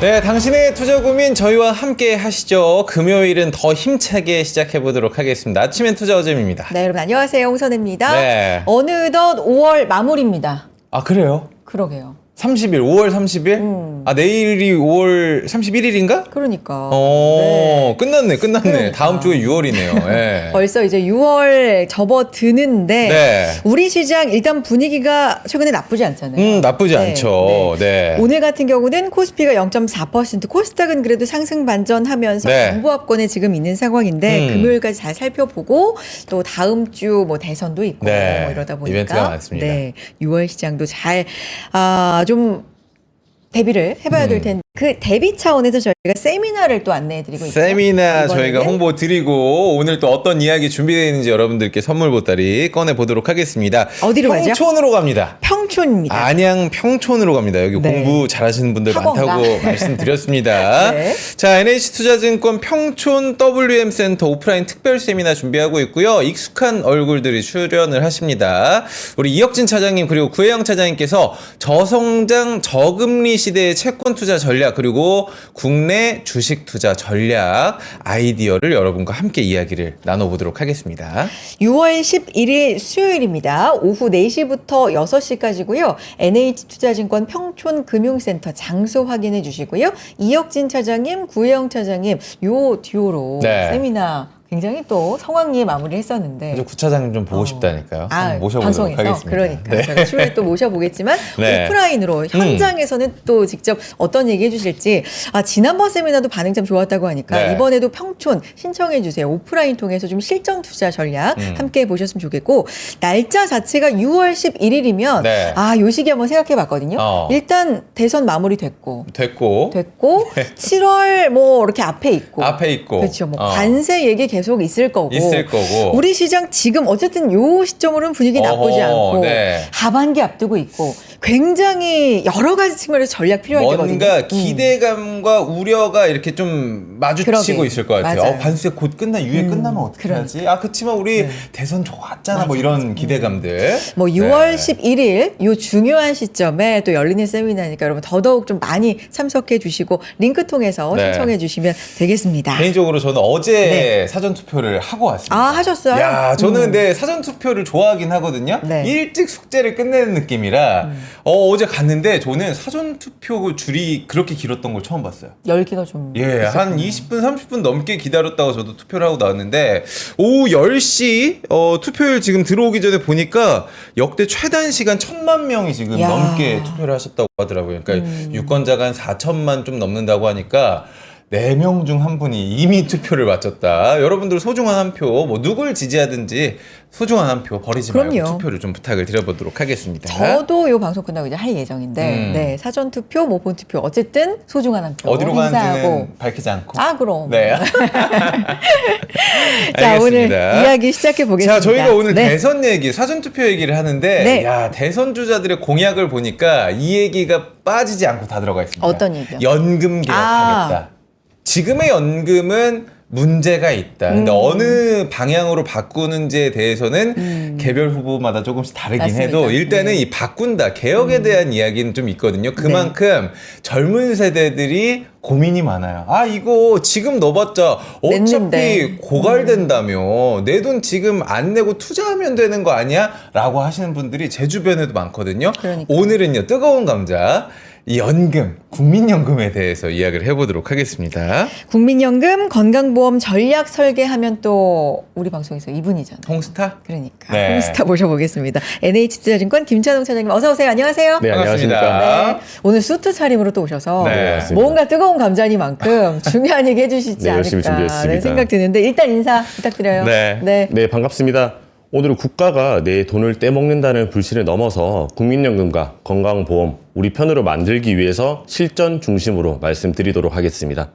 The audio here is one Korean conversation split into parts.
네, 당신의 투자 고민 저희와 함께 하시죠. 금요일은 더 힘차게 시작해 보도록 하겠습니다. 아침엔 투자 어잼입니다. 네, 여러분 안녕하세요. 홍선혜입니다. 네. 어느덧 5월 마무리입니다. 아, 그래요? 그러게요. 30일, 5월 30일? 아, 내일이 5월 31일인가? 그러니까. 네. 끝났네. 그러니까. 다음 주에 6월이네요. 네. 벌써 이제 6월 접어드는데 네. 우리 시장 일단 분위기가 최근에 나쁘지 않잖아요. 나쁘지 않죠. 네. 오늘 같은 경우는 코스피가 0.4%, 코스닥은 그래도 상승 반전하면서 네. 강보합권에 지금 있는 상황인데 금요일까지 잘 살펴보고 또 다음 주 뭐 대선도 있고 네. 뭐 이러다 보니까 이벤트가 많습니다. 네, 6월 시장도 잘 좀 대비를 해봐야 될 텐데 그 대비 차원에서 저희가 세미나를 또 안내해드리고 있어요. 세미나 저희가 이번에는 홍보 드리고 오늘 또 어떤 이야기 준비되어 있는지 여러분들께 선물 보따리 꺼내 보도록 하겠습니다. 어디로 가죠? 평촌으로 갑니다. 평촌입니다. 안양 평촌으로 갑니다. 여기 네. 공부 잘하시는 분들 학원가. 많다고 말씀드렸습니다. 네. 자, NH투자증권 평촌 WM센터 오프라인 특별 세미나 준비하고 있고요. 익숙한 얼굴들이 출연을 하십니다. 우리 이혁진 차장님 그리고 구혜영 차장님께서 저성장 저금리 시대의 채권 투자 전략 그리고 국내 주식 투자 전략 아이디어를 여러분과 함께 이야기를 나눠보도록 하겠습니다. 6월 11일 수요일입니다. 오후 4시부터 6시까지고요. NH투자증권 평촌금융센터 장소 확인해 주시고요. 이혁진 차장님, 구혜영 차장님 요 듀오로 네. 세미나 굉장히 또 성황리에 마무리했었는데 저 구차장님 좀 보고 싶다니까요. 한번 모셔보도록 방송에서 하겠습니다. 그러니까 네. 저희가 추후에 또 모셔보겠지만 네. 오프라인으로 현장에서는 또 직접 어떤 얘기 해주실지 지난번 세미나도 반응 참 좋았다고 하니까 네. 이번에도 평촌 신청해 주세요. 오프라인 통해서 좀 실전 투자 전략 함께 보셨으면 좋겠고 날짜 자체가 6월 11일이면 네. 요 시기 한번 생각해 봤거든요. 일단 대선 마무리 됐고 됐고 7월 뭐 이렇게 앞에 있고 그렇죠. 뭐 관세 얘기 계속 있을 거고 우리 시장 지금 어쨌든 요 시점으로는 분위기 나쁘지 않고 네. 하반기 앞두고 있고 굉장히 여러 가지 측면에서 전략 필요할 때거든요. 뭔가 기대감과 우려가 이렇게 좀 마주치고 그러게. 있을 것 같아요. 맞아요. 관세 곧 유예 끝나면 어떻게 하지? 그치만 우리 대선 좋았잖아. 뭐 이런 기대감들. 뭐 6월 네. 11일 요 중요한 시점에 또 열리는 세미나니까 여러분 더더욱 좀 많이 참석해 주시고 링크 통해서 네. 신청해 주시면 되겠습니다. 개인적으로 저는 어제 사전 투표를 하고 왔습니다. 하셨어요? 야, 저는 근데 사전 투표를 좋아하긴 하거든요. 네. 일찍 숙제를 끝내는 느낌이라 어제 갔는데 저는 사전 투표 줄이 그렇게 길었던 걸 처음 봤어요. 열기가 좀 한 20분, 30분 넘게 기다렸다가 저도 투표를 하고 나왔는데 오후 10시 투표율 지금 들어오기 전에 보니까 역대 최단 시간 1,000만 명이 지금 야. 넘게 투표를 하셨다고 하더라고요. 그러니까 유권자가 한 4천만 좀 넘는다고 하니까 4명 중 한 분이 이미 투표를 마쳤다. 여러분들 소중한 한 표, 뭐 누굴 지지하든지 소중한 한 표 버리지 그럼요. 말고 투표를 좀 부탁을 드려보도록 하겠습니다. 저도 요 방송 끝나고 이제 할 예정인데 네, 사전 투표, 뭐 본 투표 어쨌든 소중한 한 표 어디로 행사하고. 가는지는 밝히지 않고. 그럼. 네. 자, 오늘 알겠습니다. 이야기 시작해 보겠습니다. 자, 저희가 오늘 네. 대선 얘기, 사전투표 얘기를 하는데, 네. 야, 대선 주자들의 공약을 보니까 이 얘기가 빠지지 않고 다 들어가 있습니다. 어떤 얘기요? 연금 개혁하겠다. 지금의 연금은 문제가 있다. 근데 어느 방향으로 바꾸는지에 대해서는 개별 후보마다 조금씩 다르긴 맞습니다. 해도 일단은 이 바꾼다, 개혁에 대한 이야기는 좀 있거든요. 그만큼 젊은 세대들이 고민이 많아요. 이거 지금 넣어봤자 어차피 냈는데. 고갈된다며 내 돈 지금 안 내고 투자하면 되는 거 아니야? 라고 하시는 분들이 제 주변에도 많거든요. 그러니까요. 오늘은요, 뜨거운 감자. 이 연금, 국민연금에 대해서 이야기를 해보도록 하겠습니다. 국민연금 건강보험 전략 설계하면 또 우리 방송에서 이분이잖아요. 홍스타? 그러니까 네. 홍스타 모셔보겠습니다. NH투자증권 김찬웅 차장님 어서 오세요. 안녕하세요. 네, 안녕하십니까. 반갑습니다. 네. 오늘 수트 차림으로 또 오셔서 네, 맞습니다. 뭔가 뜨거운 감자니만큼 중요한 얘기 해주시지 네, 열심히 않을까 준비했습니다. 생각 드는데 일단 인사 부탁드려요. 네. 네, 반갑습니다. 오늘은 국가가 내 돈을 떼먹는다는 불신을 넘어서 국민연금과 건강보험 우리 편으로 만들기 위해서 실전 중심으로 말씀드리도록 하겠습니다.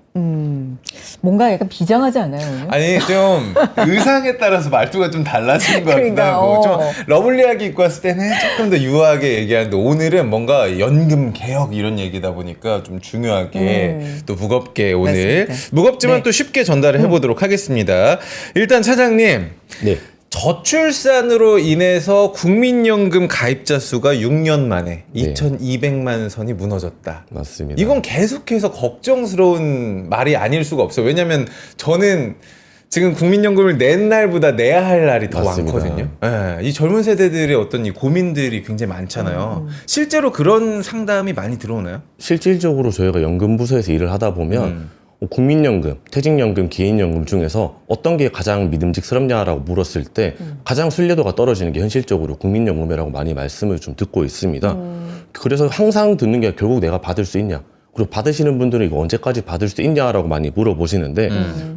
뭔가 약간 비장하지 않아요? 오늘? 아니 좀 의상에 따라서 말투가 좀 달라지는 것 같기도 그러니까, 하고 좀 러블리하게 입고 왔을 때는 조금 더 유하게 얘기하는데 오늘은 뭔가 연금 개혁 이런 얘기다 보니까 좀 중요하게 또 무겁게 오늘 맞습니다. 무겁지만 네. 또 쉽게 전달을 해보도록 하겠습니다. 일단 차장님 네. 저출산으로 인해서 국민연금 가입자 수가 6년 만에 2,200만 선이 무너졌다. 맞습니다. 이건 계속해서 걱정스러운 말이 아닐 수가 없어요. 왜냐하면 저는 지금 국민연금을 낸 날보다 내야 할 날이 더 맞습니다. 많거든요. 네, 이 젊은 세대들의 어떤 이 고민들이 굉장히 많잖아요. 실제로 그런 상담이 많이 들어오나요? 실질적으로 저희가 연금부서에서 일을 하다 보면 국민연금, 퇴직연금, 개인연금 중에서 어떤 게 가장 믿음직스럽냐라고 물었을 때 가장 신뢰도가 떨어지는 게 현실적으로 국민연금이라고 많이 말씀을 좀 듣고 있습니다. 그래서 항상 듣는 게 결국 내가 받을 수 있냐, 그리고 받으시는 분들은 이거 언제까지 받을 수 있냐라고 많이 물어보시는데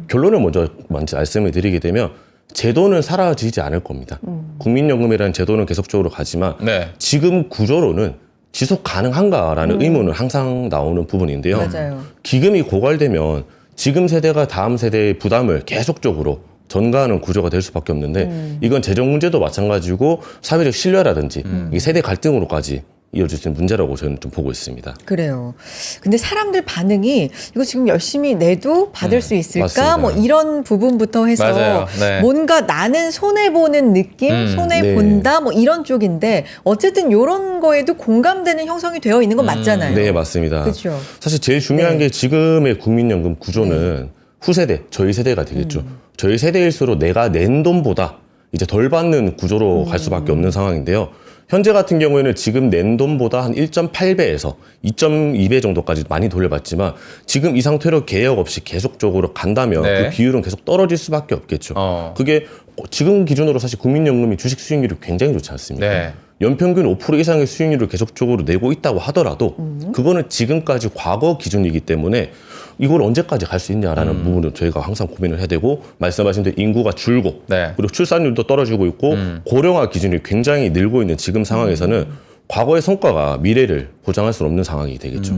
결론을 먼저 말씀을 드리게 되면 제도는 사라지지 않을 겁니다. 국민연금이라는 제도는 계속적으로 가지만 지금 구조로는 지속 가능한가라는 의문은 항상 나오는 부분인데요. 맞아요. 기금이 고갈되면 지금 세대가 다음 세대의 부담을 계속적으로 전가하는 구조가 될 수밖에 없는데 이건 재정 문제도 마찬가지고 사회적 신뢰라든지 이 세대 갈등으로까지 이어질 수 있는 문제라고 저는 좀 보고 있습니다. 그래요. 근데 사람들 반응이 이거 지금 열심히 내도 받을 수 있을까? 맞습니다. 뭐 이런 부분부터 해서 맞아요. 네. 뭔가 나는 손해보는 느낌, 손해본다 뭐 이런 쪽인데 어쨌든 이런 거에도 공감되는 형성이 되어 있는 건 맞잖아요. 네, 맞습니다. 그렇죠. 사실 제일 중요한 게 지금의 국민연금 구조는 후세대, 저희 세대가 되겠죠. 저희 세대일수록 내가 낸 돈보다 이제 덜 받는 구조로 갈 수밖에 없는 상황인데요. 현재 같은 경우에는 지금 낸 돈보다 한 1.8배에서 2.2배 정도까지 많이 돌려받지만 지금 이 상태로 개혁 없이 계속적으로 간다면 그 비율은 계속 떨어질 수밖에 없겠죠. 그게 지금 기준으로 사실 국민연금이 주식 수익률이 굉장히 좋지 않습니까? 연평균 5% 이상의 수익률을 계속적으로 내고 있다고 하더라도 그거는 지금까지 과거 기준이기 때문에 이걸 언제까지 갈 수 있냐라는 부분을 저희가 항상 고민을 해야 되고, 말씀하신 대로 인구가 줄고 그리고 출산율도 떨어지고 있고 고령화 기준이 굉장히 늘고 있는 지금 상황에서는 과거의 성과가 미래를 보장할 수는 없는 상황이 되겠죠.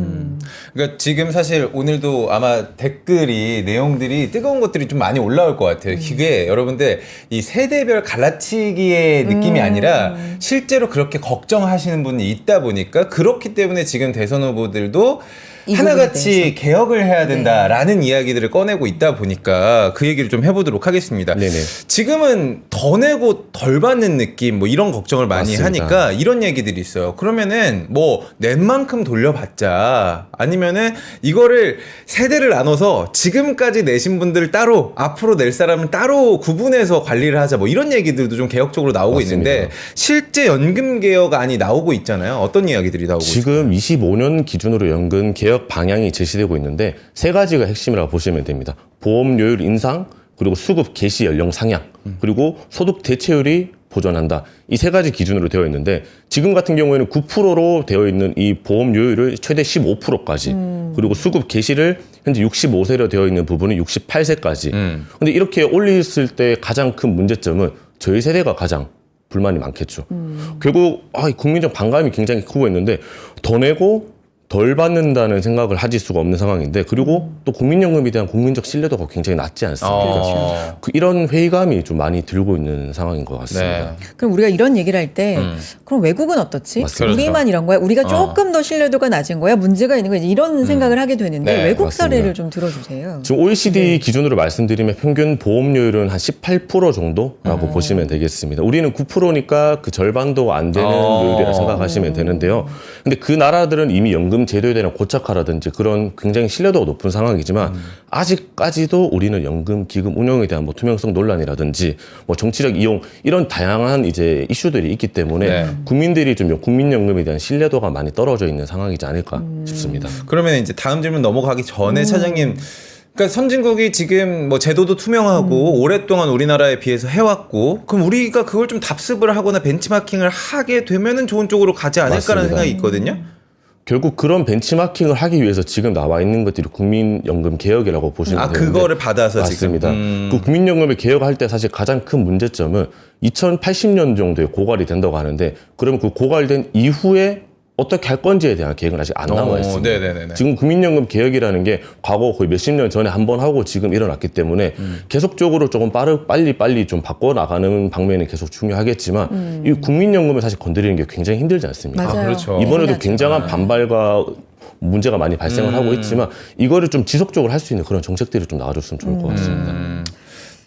그러니까 지금 사실 오늘도 아마 댓글이 내용들이 뜨거운 것들이 좀 많이 올라올 것 같아요. 이게 여러분들 이 세대별 갈라치기의 느낌이 아니라 실제로 그렇게 걱정하시는 분이 있다 보니까, 그렇기 때문에 지금 대선 후보들도 하나같이 개혁을 해야 된다라는 이야기들을 꺼내고 있다 보니까 그 얘기를 좀 해보도록 하겠습니다. 지금은 더 내고 덜 받는 느낌, 뭐 이런 걱정을 많이 하니까 이런 얘기들이 있어요. 그러면은 뭐 낸 만큼 돌려받자, 아니면은 이거를 세대를 나눠서 지금까지 내신 분들 따로, 앞으로 낼 사람은 따로 구분해서 관리를 하자, 뭐 이런 얘기들도 좀 개혁적으로 나오고 있는데 실제 연금 개혁안이 나오고 있잖아요. 어떤 이야기들이 나오고 있어요? 지금 25년 기준으로 연금 개혁 방향이 제시되고 있는데 세 가지가 핵심이라고 보시면 됩니다. 보험료율 인상, 그리고 수급 개시 연령 상향, 그리고 소득 대체율이 보존한다. 이 세 가지 기준으로 되어 있는데 지금 같은 경우에는 9%로 되어 있는 이 보험료율을 최대 15%까지, 그리고 수급 개시를 현재 65세로 되어 있는 부분은 68세까지. 근데 이렇게 올렸을 때 가장 큰 문제점은 저희 세대가 가장 불만이 많겠죠. 결국 국민적 반감이 굉장히 크고 있는데 더 내고 덜 받는다는 생각을 하실 수가 없는 상황인데, 그리고 또 국민연금에 대한 국민적 신뢰도가 굉장히 낮지 않습니까? 이런 회의감이 좀 많이 들고 있는 상황인 것 같습니다. 그럼 우리가 이런 얘기를 할 때 그럼 외국은 어떻지? 맞습니다. 우리만 이런 거야? 우리가 조금 더 신뢰도가 낮은 거야? 문제가 있는 거야? 이런 생각을 하게 되는데 외국 사례를 좀 들어주세요. 지금 OECD 기준으로 말씀드리면 평균 보험료율은 한 18% 정도라고 보시면 되겠습니다. 우리는 9%니까 그 절반도 안 되는 요율이라 생각하시면 되는데요. 근데 그 나라들은 이미 연금 제도에 대한 고착화라든지 그런 굉장히 신뢰도가 높은 상황이지만 아직까지도 우리는 연금 기금 운영에 대한 뭐 투명성 논란이라든지 뭐 정치적 이용, 이런 다양한 이제 이슈들이 있기 때문에 국민들이 좀 국민연금에 대한 신뢰도가 많이 떨어져 있는 상황이지 않을까 싶습니다. 그러면 이제 다음 질문 넘어가기 전에 차장님, 그러니까 선진국이 지금 뭐 제도도 투명하고 오랫동안 우리나라에 비해서 해왔고, 그럼 우리가 그걸 좀 답습을 하거나 벤치마킹을 하게 되면은 좋은 쪽으로 가지 않을까라는 생각이 있거든요. 결국 그런 벤치마킹을 하기 위해서 지금 나와 있는 것들이 국민연금 개혁이라고 보시면 되는데, 그거를 받아서 맞습니다. 지금 그 국민연금을 개혁할 때 사실 가장 큰 문제점은 2080년 정도에 고갈이 된다고 하는데, 그러면 그 고갈된 이후에 어떻게 할 건지에 대한 계획은 아직 안 나와 있습니다. 지금 국민연금 개혁이라는 게 과거 거의 몇십 년 전에 한번 하고 지금 일어났기 때문에 계속적으로 조금 빨리 좀 바꿔나가는 방면이 계속 중요하겠지만 이 국민연금을 사실 건드리는 게 굉장히 힘들지 않습니까? 맞아요. 이번에도 굉장한 반발과 문제가 많이 발생을 하고 있지만 이거를 좀 지속적으로 할 수 있는 그런 정책들이 좀 나와줬으면 좋을 것 같습니다.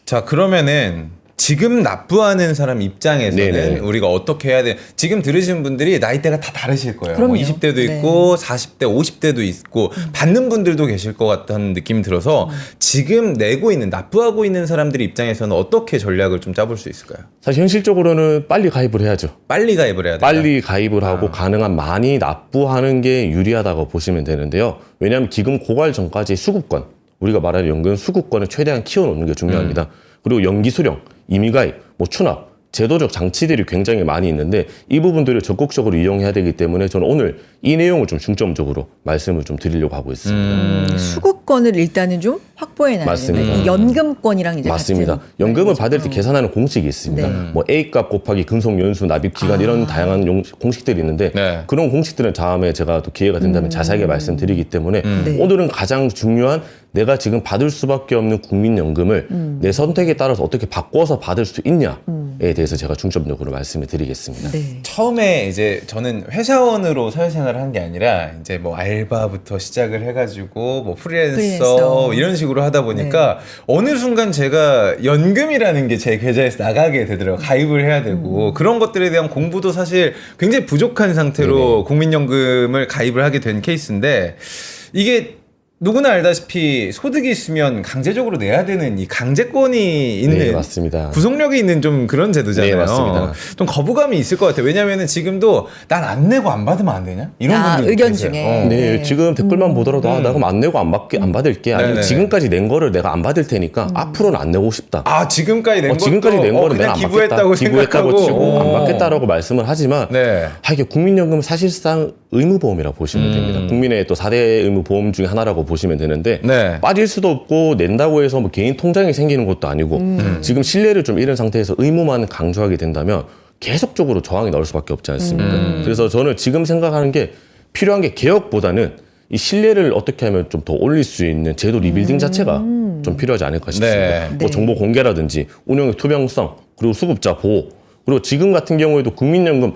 자, 그러면은 지금 납부하는 사람 입장에서는 네네. 우리가 어떻게 해야 돼? 지금 들으시는 분들이 나이대가 다 다르실 거예요. 그럼요. 20대도 있고 40대, 50대도 있고 받는 분들도 계실 것 같다는 느낌이 들어서 지금 내고 있는 납부하고 있는 사람들 입장에서는 어떻게 전략을 좀 짜볼 수 있을까요? 사실 현실적으로는 빨리 가입을 해야죠. 빨리 가입을 해야 된다. 빨리 가입을 하고 가능한 많이 납부하는 게 유리하다고 보시면 되는데요. 왜냐하면 기금 고갈 전까지 수급권, 우리가 말하는 연금 수급권을 최대한 키워놓는 게 중요합니다. 그리고 연기 수령, 임의 가입, 뭐 추납, 제도적 장치들이 굉장히 많이 있는데 이 부분들을 적극적으로 이용해야 되기 때문에 저는 오늘 이 내용을 좀 중점적으로 말씀을 좀 드리려고 하고 있습니다. 수급권을 일단은 좀 확보해 놔야 맞습니다. 되는 연금권이랑 이제 맞습니다. 같은 연금을 받을 때 계산하는 공식이 있습니다. 네. 뭐 A값 곱하기 근속 연수, 납입 기간 이런 다양한 공식들이 있는데 네. 그런 공식들은 다음에 제가 또 기회가 된다면 자세하게 말씀드리기 때문에 네. 오늘은 가장 중요한 내가 지금 받을 수밖에 없는 국민연금을 내 선택에 따라서 어떻게 바꿔서 받을 수 있냐에 대해서 제가 중점적으로 말씀을 드리겠습니다. 네. 처음에 이제 저는 회사원으로 사회생활을 한 게 아니라 이제 뭐 알바부터 시작을 해가지고 뭐 프리랜서 이런 식으로 하다 보니까 어느 순간 제가 연금이라는 게 제 계좌에서 나가게 되더라고요. 가입을 해야 되고 그런 것들에 대한 공부도 사실 굉장히 부족한 상태로 국민연금을 가입을 하게 된 케이스인데 이게 누구나 알다시피 소득이 있으면 강제적으로 내야 되는 이 강제권이 있는 네, 맞습니다. 구속력이 있는 좀 그런 제도잖아요. 네, 맞습니다. 좀 거부감이 있을 것 같아요. 왜냐면은 지금도 난 안 내고 안 받으면 안 되냐? 이런 분들 의견 계세요. 중에. 네, 지금 댓글만 보더라도 나 그럼 안 내고 안 받을게. 아니면 네네. 지금까지 낸 거를 내가 안 받을 테니까 앞으로는 안 내고 싶다. 아 지금까지 낸 것도 지금까지 낸 거는 그냥 내가 안 기부했다고 받겠다. 기부했다고 생각하고 치고 안 받겠다라고 말씀을 하지만 네. 이게 국민연금은 사실상 의무보험이라고 보시면 됩니다. 국민의 또 4대 의무보험 중에 하나라고 보시면 되는데 네. 빠질 수도 없고 낸다고 해서 뭐 개인 통장이 생기는 것도 아니고 지금 신뢰를 좀 잃은 상태에서 의무만 강조하게 된다면 계속적으로 저항이 나올 수밖에 없지 않습니까? 그래서 저는 지금 생각하는 게 필요한 게 개혁보다는 이 신뢰를 어떻게 하면 좀 더 올릴 수 있는 제도 리빌딩 자체가 좀 필요하지 않을까 싶습니다. 네. 뭐 정보 공개라든지 운영의 투명성 그리고 수급자 보호 그리고 지금 같은 경우에도 국민연금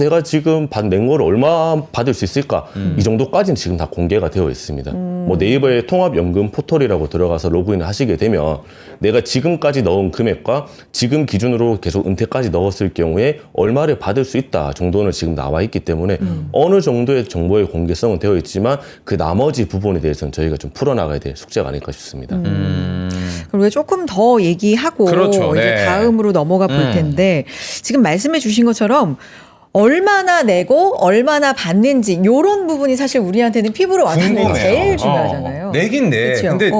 내가 지금 낸 거를 얼마 받을 수 있을까 이 정도까지는 지금 다 공개가 되어 있습니다. 뭐 네이버의 통합연금 포털이라고 들어가서 로그인을 하시게 되면 내가 지금까지 넣은 금액과 지금 기준으로 계속 은퇴까지 넣었을 경우에 얼마를 받을 수 있다 정도는 지금 나와 있기 때문에 어느 정도의 정보의 공개성은 되어 있지만 그 나머지 부분에 대해서는 저희가 좀 풀어나가야 될 숙제가 아닐까 싶습니다. 그리고 조금 더 얘기하고 그렇죠. 이제 네. 다음으로 넘어가 볼 텐데 지금 말씀해 주신 것처럼 얼마나 내고 얼마나 받는지 이런 부분이 사실 우리한테는 피부로 와닿는 게 궁금해요. 제일 중요하잖아요. 내긴 내. 그쵸? 근데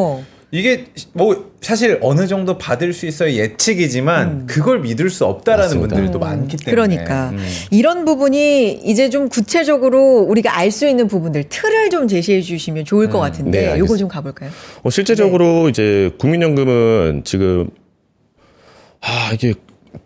이게 뭐 사실 어느 정도 받을 수 있어야 예측이지만 그걸 믿을 수 없다라는 맞습니다. 분들도 많기 때문에. 그러니까 이런 부분이 이제 좀 구체적으로 우리가 알 수 있는 부분들 틀을 좀 제시해 주시면 좋을 것 같은데 네, 요거 알겠습니다. 좀 가볼까요? 실제적으로 이제 국민연금은 지금 이게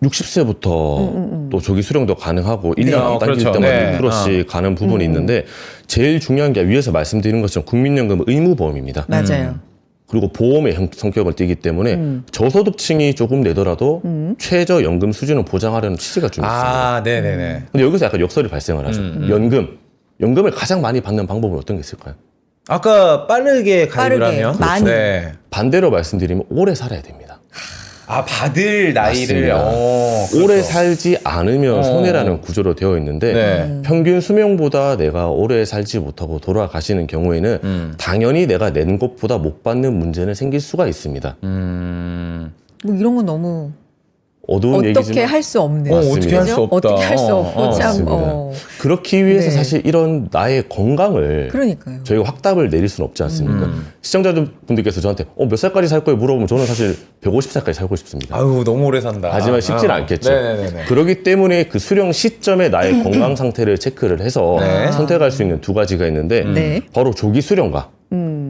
60세부터 또 조기 수령도 가능하고 1년 안 당길 그렇죠. 때마다 네. 6%씩 가는 부분이 있는데 제일 중요한 게 위에서 말씀드린 것처럼 국민연금은 의무보험입니다. 맞아요. 그리고 보험의 성격을 띠기 때문에 저소득층이 조금 내더라도 최저연금 수준을 보장하려는 취지가 좀 있습니다. 네네네. 근데 여기서 약간 역설이 발생을 하죠. 연금을 가장 많이 받는 방법은 어떤 게 있을까요? 아까 빠르게 가입을 빠르게, 하면 많이. 네. 반대로 말씀드리면 오래 살아야 됩니다. 받을 나이를 맞습니다. 그렇죠. 오래 살지 않으면 손해라는 구조로 되어 있는데 네. 평균 수명보다 내가 오래 살지 못하고 돌아가시는 경우에는 당연히 내가 낸 것보다 못 받는 문제는 생길 수가 있습니다. 뭐 이런 건 너무 어두운 어떻게 얘기지만 할 수 없는. 어떻게 할 수 그죠? 없다. 어떻게 할 수 없고 참. 맞습니다. 그렇기 위해서 네. 사실 이런 나의 건강을 그러니까요. 저희가 확답을 내릴 수는 없지 않습니까? 시청자분들께서 저한테 몇 살까지 살 거예요? 물어보면 저는 사실 150살까지 살고 싶습니다. 아유 너무 오래 산다. 하지만 쉽지는 않겠죠. 네네네. 그러기 때문에 그 수령 시점에 나의 건강 상태를 체크를 해서 네. 선택할 수 있는 두 가지가 있는데 네. 바로 조기 수령과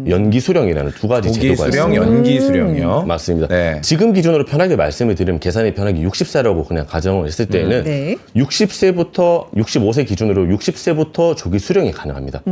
연기 수령이라는 두 가지 조기 제도가 수령, 있습니다. 연기 수령이요. 맞습니다. 네. 지금 기준으로 편하게 말씀을 드리면 계산이 편하게 60세라고 그냥 가정을 했을 때에는 네. 60세부터 65세 기준으로 60세부터 조기 수령이 가능합니다.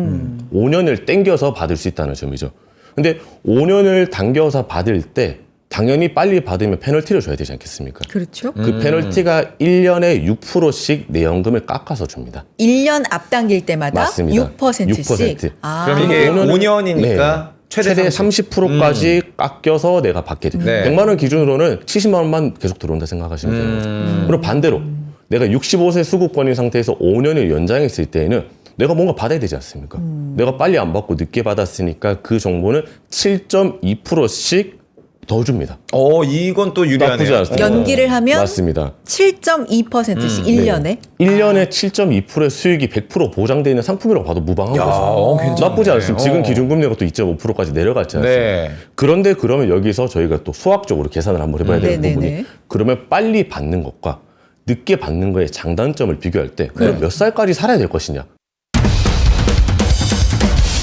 5년을 땡겨서 받을 수 있다는 점이죠. 근데 5년을 당겨서 받을 때 당연히 빨리 받으면 페널티를 줘야 되지 않겠습니까? 그렇죠. 그 페널티가 1년에 6%씩 내 연금을 깎아서 줍니다. 1년 앞당길 때마다 맞습니다. 6%씩. 6%. 아, 그럼 이게 5년이니까 최대 30%까지 깎여서 내가 받게 돼. 네. 100만 원 기준으로는 70만 원만 계속 들어온다 생각하시면 되는 거죠. 그리고 반대로 내가 65세 수급권인 상태에서 5년을 연장했을 때에는 내가 뭔가 받아야 되지 않습니까? 내가 빨리 안 받고 늦게 받았으니까 그 정보는 7.2%씩 더 줍니다. 이건 또 유리하네요. 나쁘지 않습니다. 연기를 하면 맞습니다. 7.2%씩 1년에. 1년에 7.2%의 수익이 100% 보장되어 있는 상품이라고 봐도 무방한 거죠. 괜찮네. 나쁘지 않습니다. 지금 기준금리가 또 2.5%까지 내려갔지 않습니까? 네. 그런데 그러면 여기서 저희가 또 수학적으로 계산을 한번 해봐야 되는 네네네. 부분이 그러면 빨리 받는 것과 늦게 받는 거의 장단점을 비교할 때 그럼 몇 살까지 살아야 될 것이냐.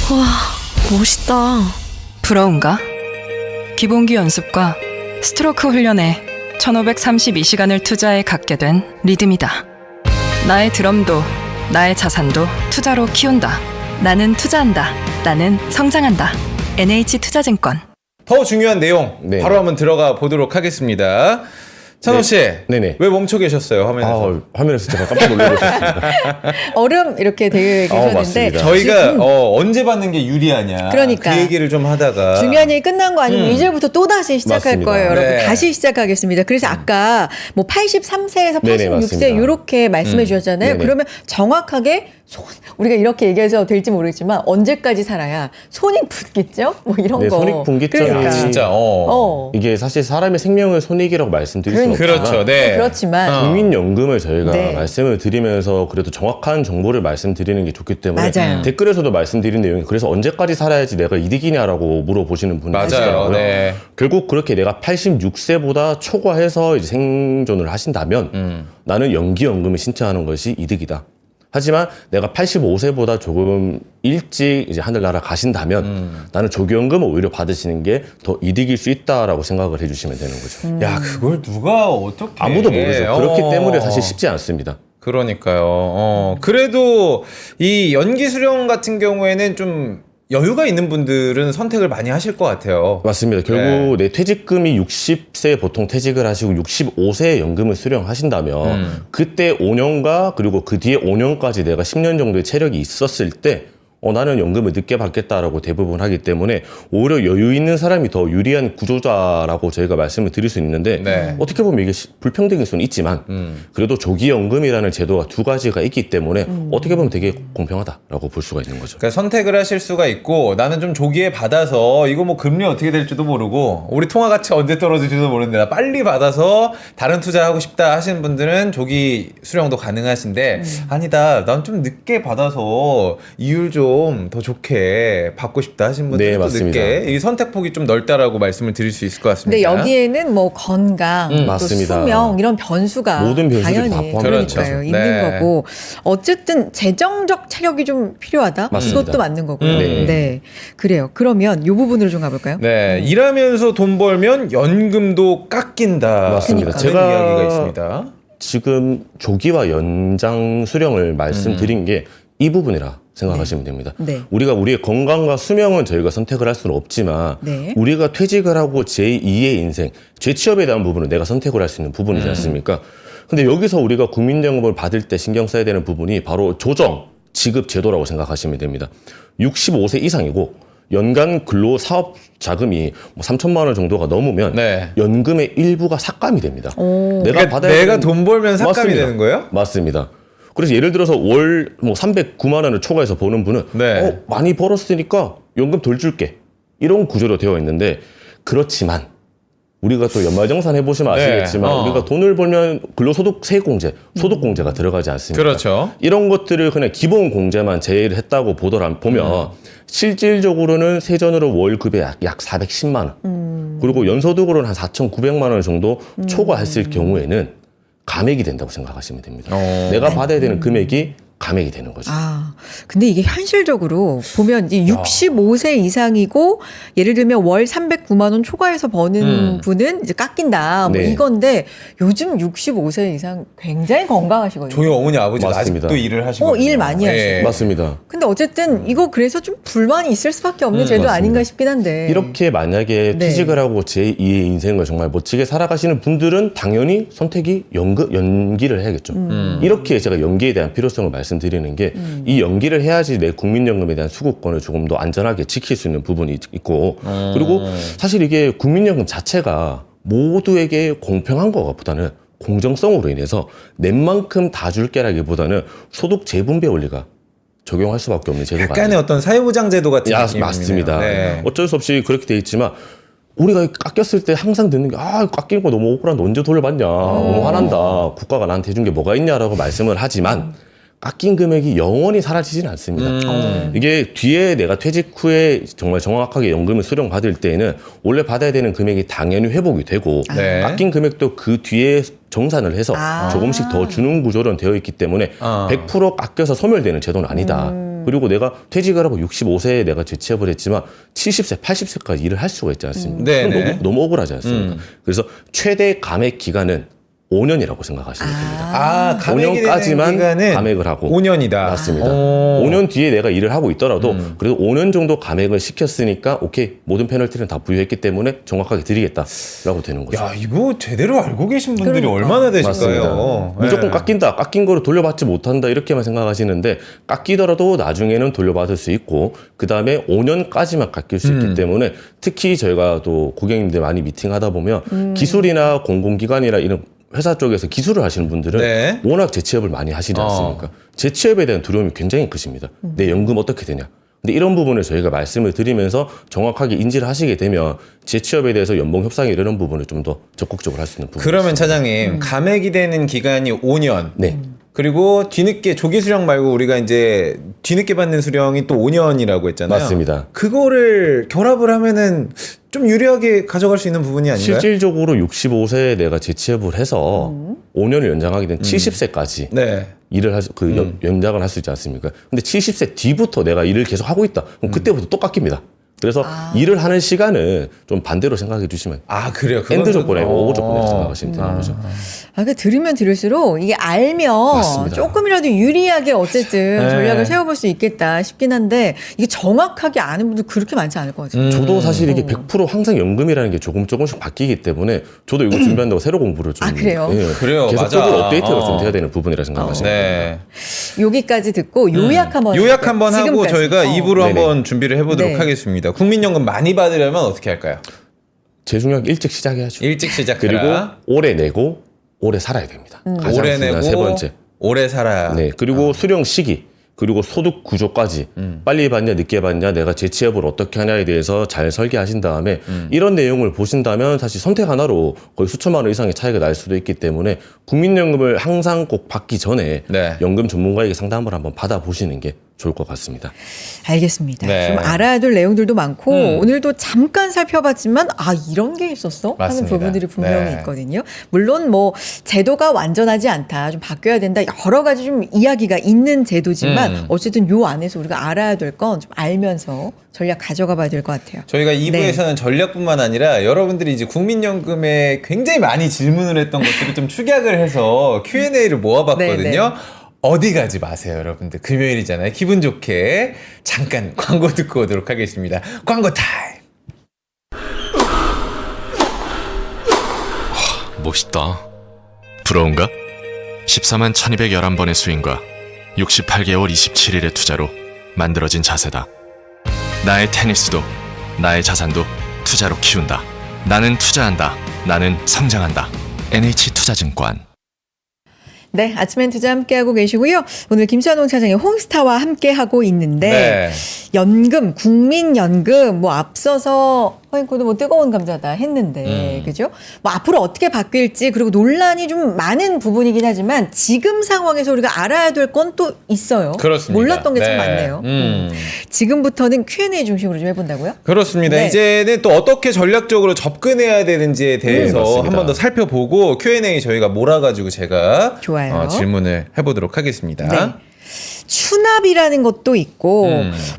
와, 멋있다. 부러운가? 기본기 연습과 스트로크 훈련에 1532시간을 투자해 갖게 된 리듬이다. 나의 드럼도 나의 자산도 투자로 키운다. 나는 투자한다. 나는 성장한다. NH투자증권. 더 중요한 내용 네. 바로 한번 들어가 보도록 하겠습니다. 찬호 씨, 네네. 왜 멈춰 계셨어요 화면에서? 화면에서 제가 깜짝 놀라고 있었습니다. 얼음 이렇게 되게 계셨는데 맞습니다. 저희가 언제 받는 게 유리하냐 그러니까. 그 얘기를 좀 하다가 중요한 얘기 끝난 거 아니고 이제부터 또 다시 시작할 맞습니다. 거예요, 여러분. 네. 다시 시작하겠습니다. 그래서 아까 뭐 83세에서 86세 네네, 맞습니다. 이렇게 말씀해 주셨잖아요. 네네. 그러면 정확하게 우리가 이렇게 얘기해서 될지 모르겠지만 언제까지 살아야 손익분기점 뭐 이런 네, 거. 손익분기점이 그러니까. 진짜 이게 사실 사람의 생명을 손익이라고 말씀드릴 수는 그러니까. 없지만 그렇죠. 네. 그렇지만 국민연금을 저희가 네. 말씀을 드리면서 그래도 정확한 정보를 말씀드리는 게 좋기 때문에 맞아요. 댓글에서도 말씀드린 내용이 그래서 언제까지 살아야지 내가 이득이냐라고 물어보시는 분이 맞아요. 계시더라고요. 네. 결국 그렇게 내가 86세보다 초과해서 이제 생존을 하신다면 나는 연기연금을 신청하는 것이 이득이다. 하지만 내가 85세보다 조금 일찍 이제 하늘나라 가신다면 나는 조기연금을 오히려 받으시는 게 더 이득일 수 있다라고 생각을 해주시면 되는 거죠. 야 그걸 누가 어떻게 아무도 모르죠. 그렇기 때문에 사실 쉽 쉽지 않습니다. 그러니까요. 그래도 이 연기 수령 같은 경우에는 좀 여유가 있는 분들은 선택을 많이 하실 것 같아요. 맞습니다. 결국 내 퇴직금이 60세 보통 퇴직을 하시고 65세에 연금을 수령하신다면 그때 5년과 그리고 그 뒤에 5년까지 내가 10년 정도의 체력이 있었을 때 나는 연금을 늦게 받겠다라고 대부분 하기 때문에 오히려 여유 있는 사람이 더 유리한 구조자라고 저희가 말씀을 드릴 수 있는데 네. 어떻게 보면 이게 불평등일 수는 있지만 그래도 조기연금이라는 제도가 두 가지가 있기 때문에 어떻게 보면 되게 공평하다라고 볼 수가 있는 거죠. 그러니까 선택을 하실 수가 있고 나는 좀 조기에 받아서 이거 뭐 금리 어떻게 될지도 모르고 우리 통화 가치 언제 떨어질지도 모르는데 나 빨리 받아서 다른 투자하고 싶다 하시는 분들은 조기 수령도 가능하신데 아니다 난 좀 늦게 받아서 이율 좀 더 좋게 받고 싶다 하신 분들은 네, 또 맞습니다. 늦게 이 선택폭이 좀 넓다라고 말씀을 드릴 수 있을 것 같습니다. 근데 여기에는 뭐 건강, 또 맞습니다. 수명 이런 변수가 모든 변수들이 당연히 다 포함되는 그러니까요. 거죠. 있는 네. 거고 어쨌든 재정적 체력이 좀 필요하다. 맞습니다. 이것도 맞는 거고요. 네. 네, 그래요. 그러면 이 부분으로 좀 가볼까요? 네, 일하면서 돈 벌면 연금도 깎인다. 맞습니다. 그런 제가 이야기가 있습니다. 지금 조기와 연장 수령을 말씀드린 게 이 부분이라 생각하시면 됩니다. 네. 우리가 우리의 건강과 수명은 저희가 선택을 할 수는 없지만 네. 우리가 퇴직을 하고 제2의 인생, 재취업에 대한 부분은 내가 선택을 할 수 있는 부분이지 않습니까? 근데 여기서 우리가 국민연금을 받을 때 신경 써야 되는 부분이 바로 조정, 지급 제도라고 생각하시면 됩니다. 65세 이상이고 연간 근로 사업 자금이 뭐 3천만 원 정도가 넘으면 네. 연금의 일부가 삭감이 됩니다. 그러니까 내가 돈 벌면 삭감이 맞습니다. 되는 거예요? 맞습니다. 그래서 예를 들어서 월 뭐 309만 원을 초과해서 버는 분은 네. 많이 벌었으니까 연금 덜 줄게. 이런 구조로 되어 있는데 그렇지만 우리가 또 연말정산 해보시면 아시겠지만 네. 우리가 돈을 벌면 근로소득 세액공제, 소득공제가 들어가지 않습니까? 그렇죠. 이런 것들을 그냥 기본 공제만 제외를 했다고 보면 실질적으로는 세전으로 월급의 약 410만 원 그리고 연소득으로는 한 4,900만 원 정도 초과했을 경우에는 감액이 된다고 생각하시면 됩니다. 내가 받아야 되는 금액이 감액이 되는 거죠. 아, 근데 이게 현실적으로 보면 이제 65세 이상이고 예를 들면 월 309만 원 초과해서 버는 분은 이제 깎인다. 뭐 네. 이건데 요즘 65세 이상 굉장히 건강하시거든요. 저희 어머니 아버지가 맞습니다. 아직도 일을 하시고 일 많이 하시고. 맞습니다. 근데 어쨌든 이거 그래서 좀 불만이 있을 수밖에 없는 제도 맞습니다. 아닌가 싶긴 한데. 이렇게 만약에 네. 퇴직을 하고 제2의 인생을 정말 멋지게 살아가시는 분들은 당연히 선택이 연기를 해야겠죠. 이렇게 제가 연기에 대한 필요성을 말씀드리는 게 이 연기를 해야지 내 국민연금에 대한 수급권을 조금 더 안전하게 지킬 수 있는 부분이 있고 그리고 사실 이게 국민연금 자체가 모두에게 공평한 것보다는 공정성으로 인해서 낸 만큼 다 줄게라기보다는 소득 재분배 원리가 적용할 수밖에 없는 제도가 약간의 어떤 사회보장 제도 같은 느낌이네요. 맞습니다. 네. 어쩔 수 없이 그렇게 돼 있지만 우리가 깎였을 때 항상 듣는 게 깎인 거 너무 억울한데 언제 돌려받냐 너무 화난다 국가가 나한테 해준 게 뭐가 있냐라고 말씀을 하지만 깎인 금액이 영원히 사라지지는 않습니다. 이게 뒤에 내가 퇴직 후에 정말 정확하게 연금을 수령받을 때에는 원래 받아야 되는 금액이 당연히 회복이 되고 네. 깎인 금액도 그 뒤에 정산을 해서 조금씩 더 주는 구조로 되어 있기 때문에 100% 깎여서 소멸되는 제도는 아니다. 그리고 내가 퇴직을 하고 65세에 내가 재취업을 했지만 70세, 80세까지 일을 할 수가 있지 않습니까? 네네. 너무 억울하지 않습니까? 그래서 최대 감액 기간은 5년이라고 생각하시면 됩니다. 5년까지만 감액을 하고 5년이다. 맞습니다. 5년 뒤에 내가 일을 하고 있더라도 그래도 5년 정도 감액을 시켰으니까 오케이 모든 페널티는 다 부여했기 때문에 정확하게 드리겠다라고 되는 거죠. 야, 이거 제대로 알고 계신 분들이 그러니까. 얼마나 되실까요? 맞습니다. 무조건 깎인다, 깎인 거를 돌려받지 못한다 이렇게만 생각하시는데 깎이더라도 나중에는 돌려받을 수 있고 그 다음에 5년까지만 깎일 수 있기 때문에 특히 저희가 또 고객님들 많이 미팅하다 보면 기술이나 공공기관이나 이런 회사 쪽에서 기술을 하시는 분들은 네. 워낙 재취업을 많이 하시지 않습니까? 재취업에 대한 두려움이 굉장히 크십니다. 내 연금 어떻게 되냐? 근데 이런 부분을 저희가 말씀을 드리면서 정확하게 인지를 하시게 되면 재취업에 대해서 연봉 협상이 이런 부분을 좀 더 적극적으로 할 수 있는 부분. 그러면 차장님, 감액이 되는 기간이 5년. 네. 그리고 뒤늦게 조기 수령 말고 우리가 이제 뒤늦게 받는 수령이 또 5년이라고 했잖아요. 맞습니다. 그거를 결합을 하면은 좀 유리하게 가져갈 수 있는 부분이 아닌가요? 실질적으로 65세에 내가 재취업을 해서 5년을 연장하게 된 70세까지 네. 일을 연장을 할 수 있지 않습니까? 근데 70세 뒤부터 내가 일을 계속 하고 있다. 그럼 그때부터 또 깎입니다. 그래서 일을 하는 시간은 좀 반대로 생각해 주시면 그래요. 엔드 조건에 오버 조건으로 생각하시면 되는 거죠. 그러니까 들으면 들을수록 이게 알면 맞습니다. 조금이라도 유리하게 어쨌든 네. 전략을 세워볼 수 있겠다 싶긴 한데 이게 정확하게 아는 분들 그렇게 많지 않을 것 같아요. 저도 사실 이게 100% 항상 연금이라는 게 조금씩 바뀌기 때문에 저도 이거 준비한다고 새로 공부를 좀 그래요? 그래요. 계속적으로 맞아. 업데이트가 좀 돼야 되는 부분이라 생각하시면 네. 여기까지 듣고 요약 한번 요약 한번 하고 지금까지. 저희가 입으로 네네. 한번 준비를 해보도록 네. 하겠습니다. 국민연금 많이 받으려면 어떻게 할까요? 제일 중요한 게 일찍 시작해야죠. 일찍 시작해라. 그리고 오래 내고 오래 살아야 됩니다. 가장 오래 중요한 내고 세 번째. 오래 살아야. 네, 그리고 수령 시기, 그리고 소득 구조까지 빨리 받냐 늦게 받냐 내가 재취업을 어떻게 하냐에 대해서 잘 설계하신 다음에 이런 내용을 보신다면 사실 선택 하나로 거의 수천만 원 이상의 차이가 날 수도 있기 때문에 국민연금을 항상 꼭 받기 전에 네. 연금 전문가에게 상담을 한번 받아보시는 게 좋을 것 같습니다. 알겠습니다. 네. 좀 알아야 될 내용들도 많고 오늘도 잠깐 살펴봤지만 이런 게 있었어? 하는 맞습니다. 부분들이 분명히 네. 있거든요. 물론 뭐 제도가 완전하지 않다, 좀 바뀌어야 된다, 여러 가지 좀 이야기가 있는 제도지만 어쨌든 요 안에서 우리가 알아야 될 건 좀 알면서 전략 가져가 봐야 될 것 같아요. 저희가 2부에서는 네. 전략뿐만 아니라 여러분들이 이제 국민연금에 굉장히 많이 질문을 했던 것들을 좀 축약을 해서 Q&A를 모아봤거든요. 네, 네. 어디 가지 마세요, 여러분들. 금요일이잖아요. 기분 좋게 잠깐 광고 듣고 오도록 하겠습니다. 광고 타임! 멋있다. 부러운가? 14만 1211번의 스윙과 68개월 27일의 투자로 만들어진 자세다. 나의 테니스도 나의 자산도 투자로 키운다. 나는 투자한다. 나는 성장한다. NH투자증권. 네, 아침엔 투자 함께하고 계시고요. 오늘 김수환 차장의 홍스타와 함께하고 있는데 네. 연금, 국민연금 뭐 앞서서 허인코도 뭐 뜨거운 감자다 했는데 그죠? 뭐 앞으로 어떻게 바뀔지 그리고 논란이 좀 많은 부분이긴 하지만 지금 상황에서 우리가 알아야 될 건 또 있어요. 그렇습니다. 몰랐던 게 참 네. 많네요. 지금부터는 Q&A 중심으로 좀 해본다고요? 그렇습니다. 네. 이제는 또 어떻게 전략적으로 접근해야 되는지에 대해서 맞습니다. 한 번 더 살펴보고 Q&A 저희가 몰아가지고 제가 좋아요. 질문을 해보도록 하겠습니다. 네. 추납이라는 것도 있고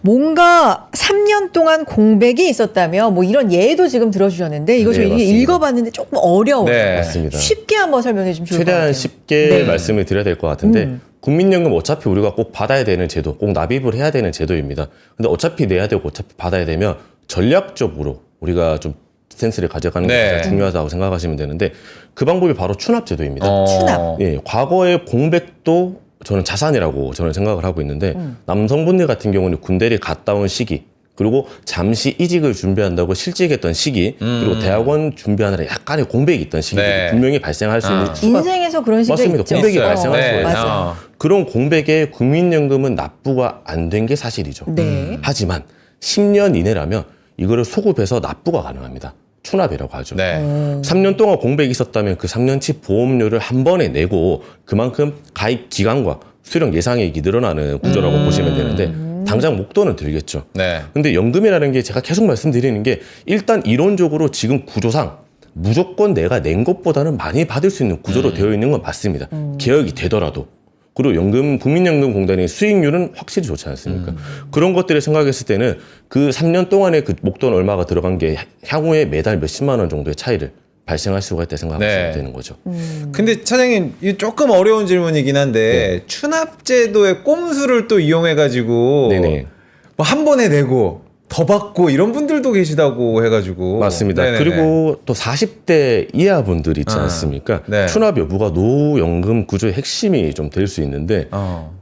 뭔가 3년 동안 공백이 있었다며 뭐 이런 예도 지금 들어주셨는데 이거 네, 저희 맞습니다. 읽어봤는데 조금 어려워요. 네. 맞습니다. 쉽게 한번 설명해 주시면 좋을 것 최대한 같아요. 쉽게 네. 말씀을 드려야 될 것 같은데 국민연금 어차피 우리가 꼭 받아야 되는 제도, 꼭 납입을 해야 되는 제도입니다. 근데 어차피 내야 되고 어차피 받아야 되면 전략적으로 우리가 좀 스탠스를 가져가는 게 네. 가장 중요하다고 생각하시면 되는데 그 방법이 바로 추납 제도입니다. 추납. 예, 과거의 공백도 저는 자산이라고 저는 생각을 하고 있는데 남성분들 같은 경우는 군대를 갔다 온 시기 그리고 잠시 이직을 준비한다고 실직했던 시기 그리고 대학원 준비하느라 약간의 공백이 있던 시기도 네. 분명히 발생할 수 있는 수가 인생에서 그런 시기가 맞습니다. 있죠. 공백이 있어요. 발생할 네. 수가 있어요. 맞아요. 그런 공백에 국민연금은 납부가 안 된 게 사실이죠. 네. 하지만 10년 이내라면 이거를 소급해서 납부가 가능합니다. 추납이라고 하죠. 네. 3년 동안 공백이 있었다면 그 3년치 보험료를 한 번에 내고 그만큼 가입 기간과 수령 예상액이 늘어나는 구조라고 보시면 되는데 당장 목돈은 들겠죠. 네. 근데 연금이라는 게 제가 계속 말씀드리는 게 일단 이론적으로 지금 구조상 무조건 내가 낸 것보다는 많이 받을 수 있는 구조로 되어 있는 건 맞습니다. 개혁이 되더라도. 그리고 연금, 국민연금공단의 수익률은 확실히 좋지 않습니까? 그런 것들을 생각했을 때는 그 3년 동안에 그 목돈 얼마가 들어간 게 향후에 매달 몇십만 원 정도의 차이를 발생할 수가 있다 생각하시면 네. 되는 거죠. 근데 차장님, 이거 조금 어려운 질문이긴 한데, 추납제도의 꼼수를 또 이용해가지고, 네네. 뭐 한 번에 내고, 더 받고, 이런 분들도 계시다고 해가지고. 맞습니다. 네네네. 그리고 또 40대 이하 분들 있지 않습니까? 네. 추납 여부가 노연금 구조의 핵심이 좀 될 수 있는데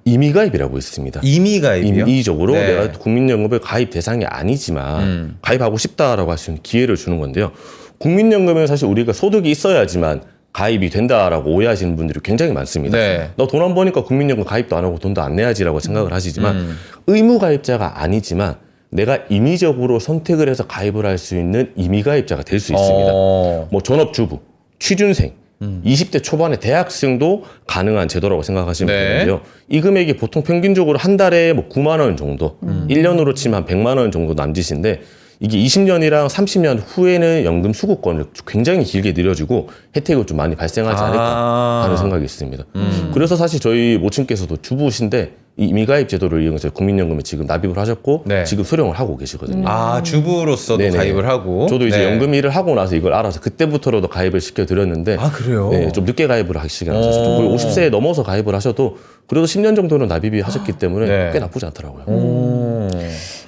임의가입이라고 있습니다. 이미 가입이요? 임의적으로 네. 내가 국민연금의 가입 대상이 아니지만 가입하고 싶다라고 할 수 있는 기회를 주는 건데요. 국민연금은 사실 우리가 소득이 있어야지만 가입이 된다라고 오해하시는 분들이 굉장히 많습니다. 네. 너 돈 안 버니까 국민연금 가입도 안 하고 돈도 안 내야지라고 생각을 하시지만 의무가입자가 아니지만 내가 임의적으로 선택을 해서 가입을 할 수 있는 임의가입자가 될 수 있습니다. 뭐 전업주부, 취준생, 20대 초반의 대학생도 가능한 제도라고 생각하시면 네. 되는데요. 이 금액이 보통 평균적으로 한 달에 뭐 9만 원 정도, 1년으로 치면 한 100만 원 정도 남짓인데 이게 20년이랑 30년 후에는 연금 수급권을 굉장히 길게 늘려주고 혜택을 좀 많이 발생하지 않을까 하는 생각이 있습니다. 그래서 사실 저희 모친께서도 주부신데 이 임의가입 제도를 이용해서 국민연금에 지금 납입을 하셨고 네. 지금 수령을 하고 계시거든요. 아, 주부로서도 네네. 가입을 하고. 저도 이제 네. 연금 일을 하고 나서 이걸 알아서 그때부터라도 가입을 시켜드렸는데 아, 그래요? 네, 좀 늦게 가입을 하시긴 하셨죠. 그리고 50세에 넘어서 가입을 하셔도 그래도 10년 정도는 납입이 하셨기 때문에 네. 꽤 나쁘지 않더라고요.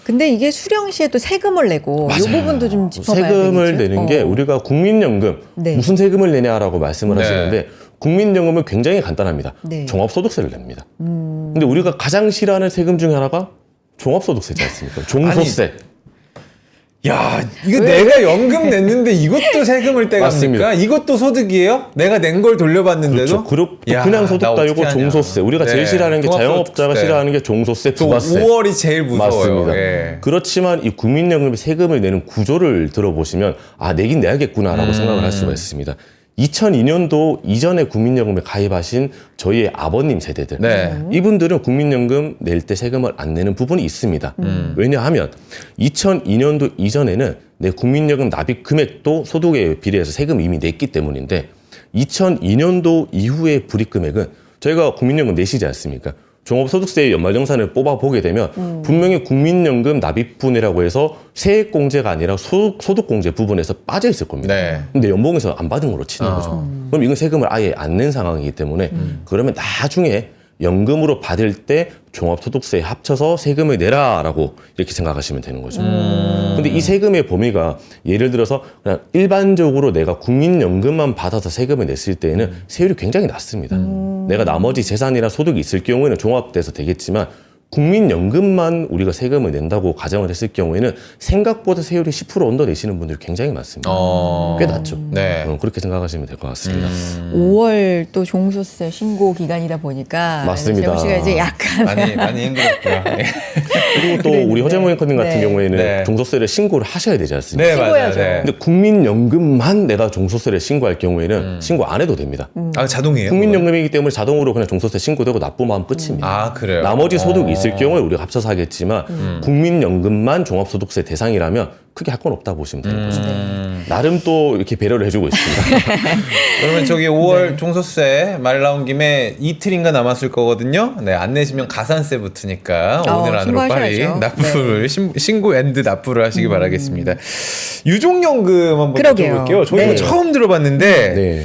근데 이게 수령 시에 또 세금을 내고 이 부분도 좀 짚어봐야 세금을 되겠죠? 내는 게 우리가 국민연금 네. 무슨 세금을 내냐라고 말씀을 네. 하시는데 국민연금은 굉장히 간단합니다. 네. 종합소득세를 냅니다. 근데 우리가 가장 싫어하는 세금 중에 하나가 종합소득세지 않습니까? 종소세. 야, 이거 내가 연금 냈는데 이것도 세금을 떼갑니까? 맞습니다. 이것도 소득이에요? 내가 낸 걸 돌려받는데도? 그렇죠. 야, 그냥 소득도 나 어떻게 아니고 하냐. 종소세. 우리가 네. 제일 싫어하는 게 자영업자가 종합소득세. 싫어하는 게 종소세, 저 부가세. 5월이 제일 무서워요. 맞습니다. 예. 그렇지만 이 국민연금이 세금을 내는 구조를 들어보시면 아 내긴 내야겠구나라고 생각을 할 수가 있습니다. 2002년도 이전에 국민연금에 가입하신 저희의 아버님 세대들 네. 이분들은 국민연금 낼 때 세금을 안 내는 부분이 있습니다. 왜냐하면 2002년도 이전에는 내 국민연금 납입 금액도 소득에 비례해서 세금 이미 냈기 때문인데 2002년도 이후의 불이익금액은 저희가 국민연금 내시지 않습니까? 종합소득세의 연말정산을 뽑아보게 되면 분명히 국민연금 납입분이라고 해서 세액공제가 아니라 소득공제 부분에서 빠져 있을 겁니다. 네. 근데 연봉에서 안 받은 걸로 치는 거죠. 그럼 이건 세금을 아예 안 낸 상황이기 때문에 그러면 나중에 연금으로 받을 때 종합소득세에 합쳐서 세금을 내라라고 이렇게 생각하시면 되는 거죠. 근데 이 세금의 범위가 예를 들어서 그냥 일반적으로 내가 국민연금만 받아서 세금을 냈을 때에는 세율이 굉장히 낮습니다. 내가 나머지 재산이나 소득이 있을 경우에는 종합돼서 되겠지만 국민연금만 우리가 세금을 낸다고 가정을 했을 경우에는 생각보다 세율이 10% 언더 내시는 분들이 굉장히 많습니다. 꽤 낮죠. 네. 그렇게 생각하시면 될 것 같습니다. 5월 또 종소세 신고 기간이다 보니까 맞습니다. 재훈 씨가 이제 약간 많이 힘들었고요. 예. 그리고 또 우리 허재모 앵커님 같은 네. 경우에는 네. 종소세를 신고를 하셔야 되지 않습니까? 네, 맞아요. 신고해야죠. 네. 근데 국민연금만 내가 종소세를 신고할 경우에는 신고 안 해도 됩니다. 아, 자동이에요? 국민연금이기 때문에 자동으로 그냥 종소세 신고되고 납부만 하면 끝입니다. 아, 그래요? 나머지 소득이 있을 경우에 우리가 합쳐서 하겠지만 국민연금만 종합소득세 대상이라면 크게 할 건 없다 보시면 되는 거죠. 나름 또 이렇게 배려를 해주고 있습니다. 그러면 저기 5월 종소세 말 나온 김에 이틀인가 남았을 거거든요. 네, 안 내시면 가산세 붙으니까 오늘 안으로 빨리 신고하셔야죠. 납부를 신고 앤드 납부를 하시기 바라겠습니다. 유족연금 한번 그러게요. 여쭤볼게요. 저희 네. 처음 들어봤는데 네.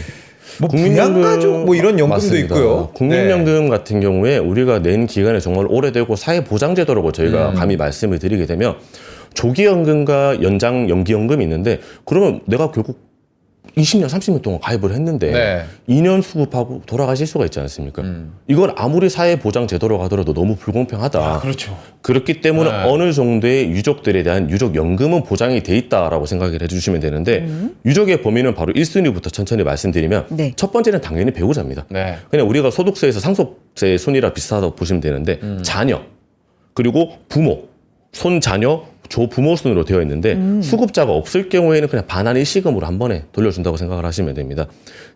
뭐 부양가족 뭐 이런 연금도 맞습니다. 있고요. 국민연금 같은 경우에 우리가 낸 기간이 정말 오래되고 사회보장제도라고 저희가 감히 말씀을 드리게 되면 조기연금과 연기연금이 있는데 그러면 내가 결국 20년, 30년 동안 가입을 했는데 네. 2년 수급하고 돌아가실 수가 있지 않습니까? 이걸 아무리 사회보장제도로 하더라도 너무 불공평하다. 그렇죠. 그렇기 때문에 네. 어느 정도의 유족들에 대한 유족연금은 보장이 돼 있다라고 생각을 해주시면 되는데 유족의 범위는 바로 1순위부터 천천히 말씀드리면 네. 첫 번째는 당연히 배우자입니다. 네. 그냥 우리가 소득세에서 상속세 순위랑 비슷하다고 보시면 되는데 자녀 그리고 부모, 손자녀, 조부모 순으로 되어 있는데 수급자가 없을 경우에는 그냥 반환 일시금으로 한 번에 돌려준다고 생각을 하시면 됩니다.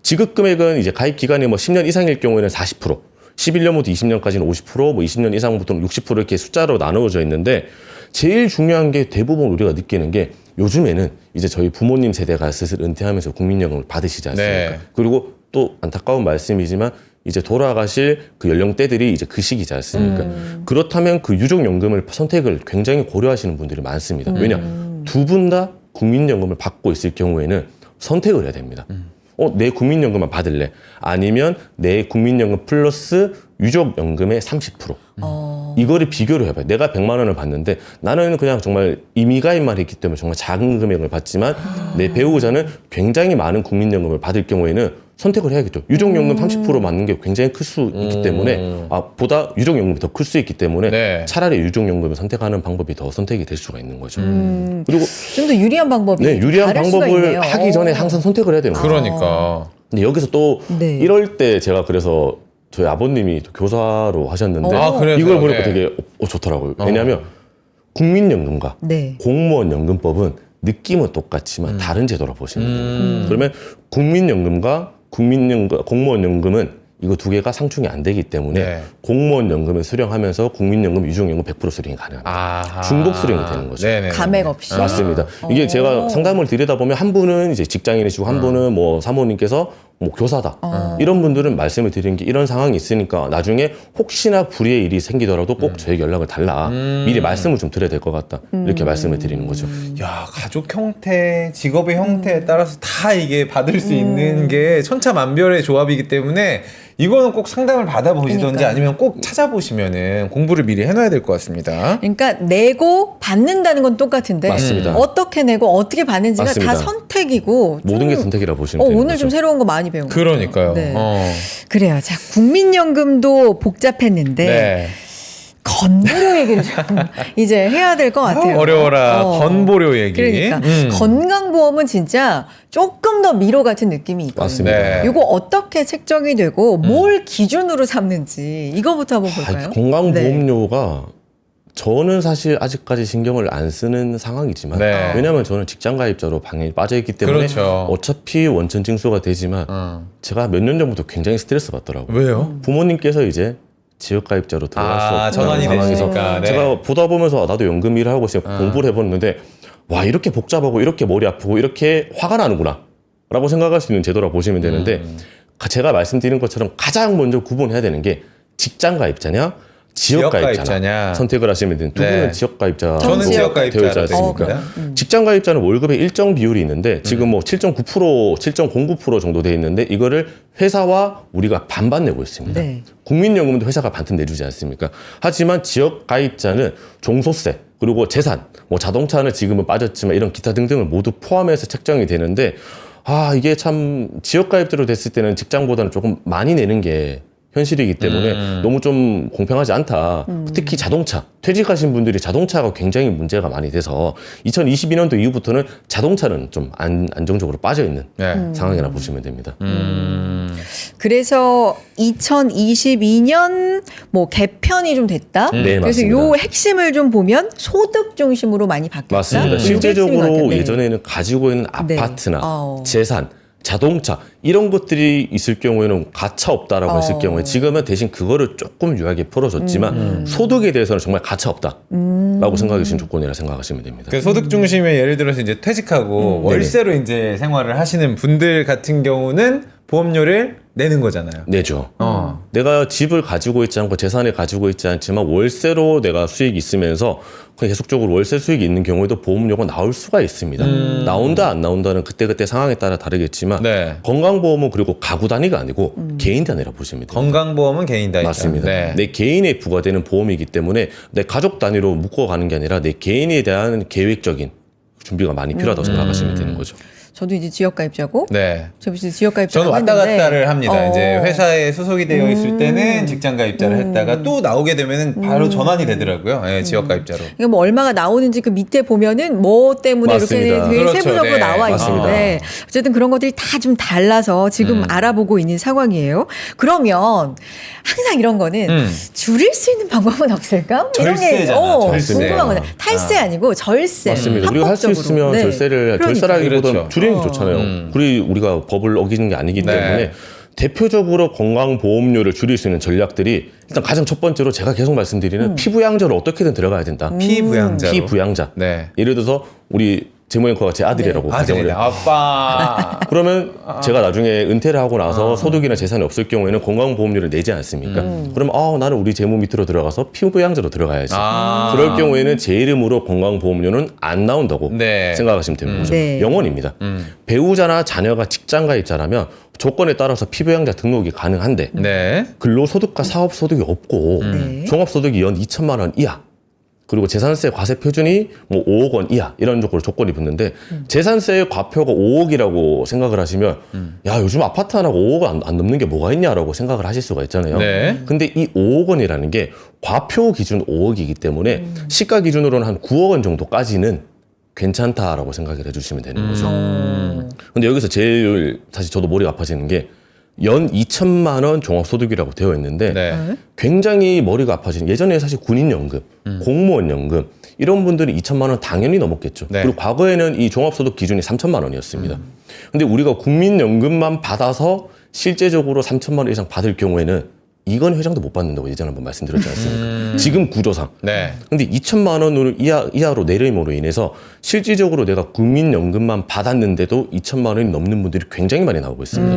지급 금액은 이제 가입 기간이 뭐 10년 이상일 경우에는 40%, 11년부터 20년까지는 50%, 뭐 20년 이상부터는 60% 이렇게 숫자로 나누어져 있는데 제일 중요한 게 대부분 우리가 느끼는 게 요즘에는 이제 저희 부모님 세대가 슬슬 은퇴하면서 국민연금을 받으시지 않습니까? 네. 그리고 또 안타까운 말씀이지만 이제 돌아가실 그 연령대들이 이제 그 시기지 않습니까? 그렇다면 그 유족연금을 선택을 굉장히 고려하시는 분들이 많습니다. 왜냐? 두 분 다 국민연금을 받고 있을 경우에는 선택을 해야 됩니다. 내 국민연금만 받을래? 아니면 내 국민연금 플러스 유족연금의 30%. 이거를 비교를 해봐요. 내가 100만 원을 받는데 나는 그냥 정말 임의가입만 했기 때문에 정말 작은 금액을 받지만 내 배우자는 굉장히 많은 국민연금을 받을 경우에는 선택을 해야겠죠. 유족연금 30% 맞는 게 굉장히 클 수 있기 때문에 보다 유족연금이 더 클 수 있기 때문에 네. 차라리 유족연금을 선택하는 방법이 더 선택이 될 수가 있는 거죠. 그리고 좀 더 유리한 방법이 네, 유리한 다를 수가 방법을 있네요. 하기 전에 항상 선택을 해야 되는 거죠. 그러니까. 근데 여기서 또 네. 이럴 때 제가 그래서 저희 아버님이 또 교사로 하셨는데 아, 그래서요? 이걸 보니까 네. 되게 좋더라고요. 왜냐하면 국민연금과 네. 공무원연금법은 느낌은 똑같지만 다른 제도라 보시면 됩니다. 그러면 국민연금과 공무원연금은 이거 두 개가 상충이 안 되기 때문에 네. 공무원연금을 수령하면서 국민연금, 유족연금 100% 수령이 가능합니다. 아하. 중복 수령이 되는 거죠. 네네. 감액 없이. 맞습니다. 이게 제가 상담을 드리다 보면 한 분은 이제 직장인이시고 한 분은 뭐 사모님께서 뭐 교사다. 이런 분들은 말씀을 드리는 게 이런 상황이 있으니까 나중에 혹시나 불의의 일이 생기더라도 꼭 저에게 연락을 달라. 미리 말씀을 좀 드려야 될 것 같다. 이렇게 말씀을 드리는 거죠. 야, 가족 형태, 직업의 형태에 따라서 다 이게 받을 수 있는 게 천차만별의 조합이기 때문에 이거는 꼭 상담을 받아보시던지 그러니까요. 아니면 꼭 찾아보시면은 공부를 미리 해놔야 될 것 같습니다. 그러니까 내고 받는다는 건 똑같은데 맞습니다. 어떻게 내고 어떻게 받는지가 맞습니다. 다 선택이고 모든 좀- 게 선택이라 보시면 되는 오늘 거죠. 좀 새로운 거 많이 배운 거 그러니까요. 네. 어. 그래요. 자, 국민연금도 복잡했는데 네. 건보료 얘기를 좀 이제 해야 될 것 같아요. 어려워라. 건보료 얘기. 그러니까 건강보험은 진짜 조금 더 미로 같은 느낌이 있거든요. 맞습니다. 네. 이거 어떻게 책정이 되고 뭘 기준으로 삼는지 이거부터 한번 볼까요? 건강보험료가 저는 사실 아직까지 신경을 안 쓰는 상황이지만 네. 왜냐하면 저는 직장가입자로 방에 빠져있기 때문에 그렇죠. 어차피 원천 징수가 되지만 제가 몇 년 전부터 굉장히 스트레스 받더라고요. 왜요? 부모님께서 이제 지역가입자로 들어갈 수 없는 전환이 상황에서 되시니까. 네. 제가 보다 보면서 나도 연금 일을 하고 있으니까 공부를 해봤는데 와 이렇게 복잡하고 이렇게 머리 아프고 이렇게 화가 나는구나 라고 생각할 수 있는 제도라 보시면 되는데 제가 말씀드린 것처럼 가장 먼저 구분해야 되는 게 직장가입자냐 지역가입자냐 지역가입자냐. 선택을 하시면 되는 두 네. 분은 지역가입자 저는 되어 지역가입자로 있지 않습니까? 되어 직장가입자는 월급의 일정 비율이 있는데 지금 뭐 7.9%, 7.09% 정도 돼 있는데 이거를 회사와 우리가 반반 내고 있습니다. 네. 국민연금도 회사가 반틈 내주지 않습니까? 하지만 지역가입자는 종소세 그리고 재산, 뭐 자동차는 지금은 빠졌지만 이런 기타 등등을 모두 포함해서 책정이 되는데 이게 참 지역가입자로 됐을 때는 직장보다는 조금 많이 내는 게 현실이기 때문에 너무 좀 공평하지 않다. 특히 자동차, 퇴직하신 분들이 자동차가 굉장히 문제가 많이 돼서 2022년도 이후부터는 자동차는 좀 안정적으로 빠져있는 네. 상황이라 보시면 됩니다. 그래서 2022년 뭐 개편이 좀 됐다. 네, 그래서 맞습니다. 요 핵심을 좀 보면 소득 중심으로 많이 바뀌었다. 맞습니다. 요게 핵심인 것 실제적으로 같아요. 네. 예전에는 가지고 있는 네. 아파트나 어. 재산, 자동차 이런 것들이 있을 경우에는 가차 없다라고 했을 경우에 지금은 대신 그거를 조금 유하게 풀어줬지만 소득에 대해서는 정말 가차 없다라고 생각해 주신 조건이라 생각하시면 됩니다. 그 소득 중심의 예를 들어서 이제 퇴직하고 월세로 이제 생활을 하시는 분들 같은 경우는 보험료를 내는 거잖아요. 내죠. 어. 내가 집을 가지고 있지 않고 재산을 가지고 있지 않지만 월세로 내가 수익이 있으면서 계속적으로 월세 수익이 있는 경우에도 보험료가 나올 수가 있습니다. 나온다 안 나온다는 그때그때 상황에 따라 다르겠지만 네. 건강보험은 그리고 가구 단위가 아니고 개인 단위라 보시면 됩니다. 건강보험은 개인 단위다. 맞습니다. 네. 내 개인에 부과되는 보험이기 때문에 내 가족 단위로 묶어가는 게 아니라 내 개인에 대한 계획적인 준비가 많이 필요하다고 생각하시면 되는 거죠. 저도 이제 지역가입자고 네. 저 이제 지역가입자 저는 왔다 갔다를 합니다. 이제 회사에 소속이 되어 있을 음. 때는 직장 가입자를 했다가 또 나오게 되면은 바로 전환이 되더라고요. 예, 지역 가입자로. 이게 뭐 얼마가 나오는지 그 밑에 보면은 뭐 때문에 맞습니다. 이렇게 되게 그렇죠. 세부적으로 네, 나와 맞습니다. 있는데 어쨌든 그런 것들이 다 좀 달라서 지금 알아보고 있는 상황이에요. 그러면 항상 이런 거는 줄일 수 있는 방법은 없을까? 절세잖아, 절세. 궁금한 거죠. 탈세 아니고 절세. 맞습니다. 우리가 할 수 합법적으로. 있으면 네. 절세를 그러니까. 절세라기보다 그렇죠. 줄이는 게 좋잖아요. 그리고 우리가 법을 어기는 게 아니기 네. 때문에 대표적으로 건강보험료를 줄일 수 있는 전략들이 일단 가장 첫 번째로 제가 계속 말씀드리는 피부양자를 어떻게든 들어가야 된다. 피부양자로. 피부양자. 네. 예를 들어서 우리 제모 앵커가 제 아들이라고 가정을 아들이네. 해요. 아빠. 그러면 제가 나중에 은퇴를 하고 나서 소득이나 재산이 없을 경우에는 건강보험료를 내지 않습니까? 그러면 나는 우리 제모 밑으로 들어가서 피부양자로 들어가야지. 그럴 경우에는 제 이름으로 건강보험료는 안 나온다고 네. 생각하시면 됩니다. 네. 영원입니다. 배우자나 자녀가 직장가입자라면 조건에 따라서 피부양자 등록이 가능한데 네. 근로소득과 사업소득이 없고 네. 종합소득이 연 2천만 원 이하 그리고 재산세 과세 표준이 뭐 5억 원 이하 이런 조건이 붙는데 재산세의 과표가 5억이라고 생각을 하시면 야 요즘 아파트 하나가 5억 안 넘는 게 뭐가 있냐라고 생각을 하실 수가 있잖아요. 네. 근데 이 5억 원이라는 게 과표 기준 5억이기 때문에 시가 기준으로는 한 9억 원 정도까지는 괜찮다라고 생각을 해주시면 되는 거죠. 근데 여기서 제일 사실 저도 머리가 아파지는 게 연 2천만 원 종합소득이라고 되어 있는데 네. 굉장히 머리가 아파지는 예전에 사실 군인연금, 공무원연금 이런 분들이 2천만 원 당연히 넘었겠죠. 네. 그리고 과거에는 이 종합소득 기준이 3천만 원이었습니다. 근데 우리가 국민연금만 받아서 실제적으로 3천만 원 이상 받을 경우에는 이건 회장도 못 받는다고 예전에 한번 말씀드렸지 않습니까? 지금 구조상. 네. 근데 2천만 원을 이하로 내림으로 인해서 실질적으로 내가 국민연금만 받았는데도 2천만 원이 넘는 분들이 굉장히 많이 나오고 있습니다.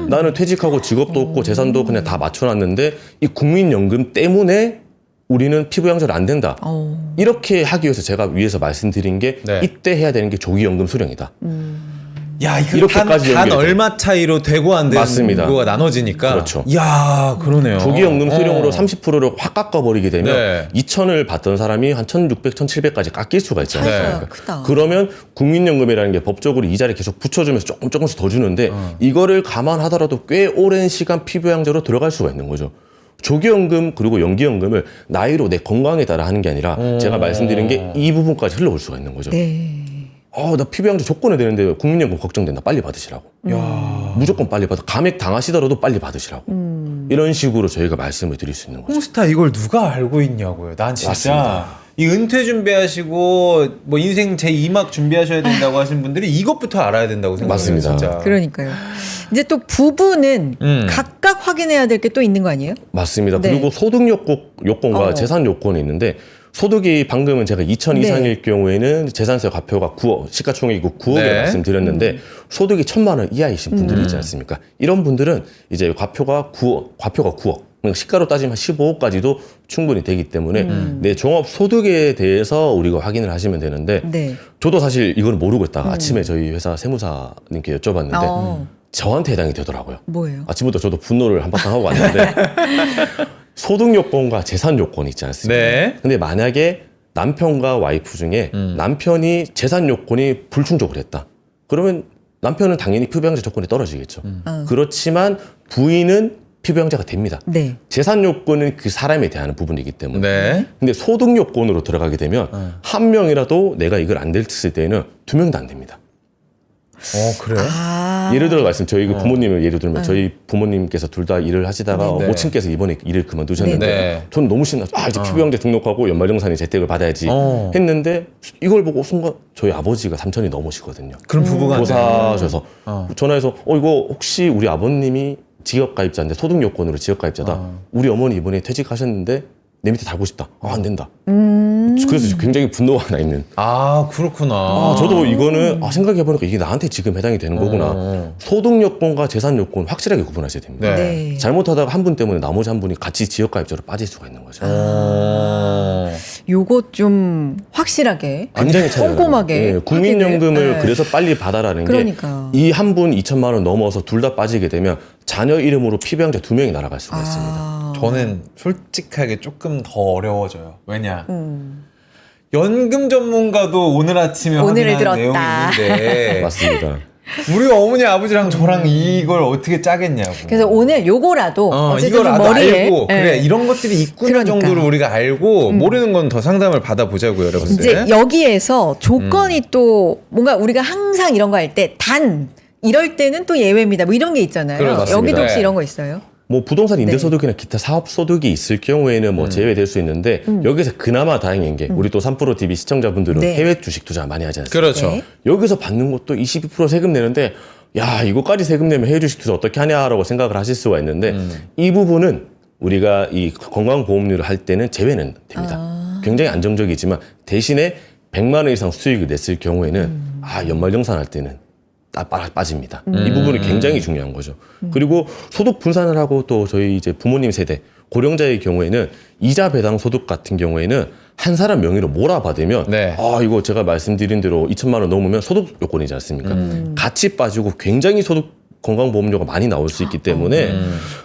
나는 퇴직하고 직업도 없고 재산도 그냥 다 맞춰놨는데 이 국민연금 때문에 우리는 피부양자를 안 된다. 이렇게 하기 위해서 제가 위에서 말씀드린 게 네. 이때 해야 되는 게 조기연금 수령이다. 야, 이거 이렇게까지 단 연결돼요. 얼마 차이로 되고 안 되는 맞습니다. 거가 나눠지니까. 그렇죠. 야, 그러네요. 조기연금 수령으로 30%를 확 깎아버리게 되면 네. 2천을 받던 사람이 한 1,600, 1,700까지 깎일 수가 있잖아요. 네. 그러니까. 크다. 그러면 국민연금이라는 게 법적으로 이자를 계속 붙여주면서 조금씩 더 주는데 이거를 감안하더라도 꽤 오랜 시간 피부양자로 들어갈 수가 있는 거죠. 조기연금 그리고 연기연금을 나이로 내 건강에 따라 하는 게 아니라 제가 말씀드린 게 이 부분까지 흘러올 수가 있는 거죠. 네. 나 피부양자 조건에 되는데 국민연금 걱정된다. 빨리 받으시라고. 무조건 빨리 받아. 감액 당하시더라도 빨리 받으시라고. 이런 식으로 저희가 말씀을 드릴 수 있는 거죠. 홍스타 이걸 누가 알고 있냐고요. 난 진짜 맞습니다. 이 은퇴 준비하시고 뭐 인생 제 2막 준비하셔야 된다고 하신 분들이 이것부터 알아야 된다고 생각해요. 맞습니다. 진짜. 그러니까요. 이제 또 부부는 각각 확인해야 될 게 또 있는 거 아니에요? 맞습니다. 네. 그리고 소득 요건과 재산 요건이 있는데 소득이 방금은 제가 2천 네. 이상일 경우에는 재산세 과표가 9억, 시가총액이고 9억이라고 네. 말씀드렸는데 소득이 1,000만 원 이하이신 분들이 있지 않습니까? 이런 분들은 이제 과표가 9억. 그러니까 시가로 따지면 15억까지도 충분히 되기 때문에 내 종합 소득에 대해서 우리가 확인을 하시면 되는데 네. 저도 사실 이걸 모르고 있다가 아침에 저희 회사 세무사님께 여쭤봤는데 저한테 해당이 되더라고요. 뭐예요? 아침부터 저도 분노를 한바탕 하고 왔는데 소득 요건과 재산 요건이 있지 않습니까? 네. 근데 만약에 남편과 와이프 중에 남편이 재산 요건이 불충족을 했다. 그러면 남편은 당연히 피부양자 조건이 떨어지겠죠. 그렇지만 부인은 피부양자가 됩니다. 네. 재산 요건은 그 사람에 대한 부분이기 때문에. 네. 근데 소득 요건으로 들어가게 되면 한 명이라도 내가 이걸 안 됐을 때는 두 명도 안 됩니다. 그래요? 예를 들어 저희 그 부모님을 예를 들면 저희 부모님께서 둘 다 일을 하시다가 네. 모친께서 이번에 일을 그만두셨는데 네. 저는 너무 신나서 이제 피부양자 등록하고 연말정산에 재택을 받아야지 했는데 이걸 보고 순간 저희 아버지가 3천이 넘으시거든요. 그럼 부부가 교사셔서 전화해서 이거 혹시 우리 아버님이 지역가입자인데 소득 요건으로 지역가입자다. 우리 어머니 이번에 퇴직하셨는데 내 밑에 달고 싶다. 안 된다. 그래서 굉장히 분노가 나 있는. 그렇구나. 저도 이거는 생각해보니까 이게 나한테 지금 해당이 되는 거구나. 소득 요건과 재산 요건 확실하게 구분하셔야 됩니다. 네. 네. 잘못하다가 한 분 때문에 나머지 한 분이 같이 지역가입자로 빠질 수가 있는 거죠. 요것 좀 확실하게 굉장히 차이가 꼼꼼하게 나요. 국민연금을 확인을. 네. 그래서 빨리 받아라는 그러니까. 게 이 한 분 2천만 원 넘어서 둘 다 빠지게 되면 자녀 이름으로 피부양자 2명이 날아갈 수가 있습니다. 저는 솔직하게 조금 더 어려워져요. 왜냐? 연금 전문가도 오늘 아침에 오늘을 확인한 들었다. 내용이 있는데 맞습니다. 우리 어머니 아버지랑 저랑 이걸 어떻게 짜겠냐고. 그래서 오늘 요거라도 어쨌든 이걸 좀 머리에 알고 그래 예. 이런 것들이 있구나 그러니까. 정도로 우리가 알고 모르는 건 더 상담을 받아보자고요, 여러분들. 이제 여기에서 조건이 또 뭔가 우리가 항상 이런 거 할 때 단 이럴 때는 또 예외입니다. 뭐 이런 게 있잖아요. 그렇습니다. 여기도 혹시 네. 이런 거 있어요? 뭐 부동산 네. 임대소득이나 기타 사업소득이 있을 경우에는 뭐 제외될 수 있는데 여기서 그나마 다행인 게 우리 또 3프로TV 시청자분들은 네. 해외 주식 투자 많이 하지 않습니까? 그렇죠. 네. 여기서 받는 것도 22% 세금 내는데 야 이거까지 세금 내면 해외 주식 투자 어떻게 하냐라고 생각을 하실 수가 있는데 이 부분은 우리가 이 건강보험료를 할 때는 제외는 됩니다. 굉장히 안정적이지만 대신에 100만 원 이상 수익을 냈을 경우에는 연말정산할 때는 빠집니다. 이 부분이 굉장히 중요한 거죠. 그리고 소득 분산을 하고 또 저희 이제 부모님 세대 고령자의 경우에는 이자 배당 소득 같은 경우에는 한 사람 명의로 몰아받으면 네. 이거 제가 말씀드린 대로 2천만 원 넘으면 소득 요건이지 않습니까? 같이 빠지고 굉장히 소득 건강보험료가 많이 나올 수 있기 때문에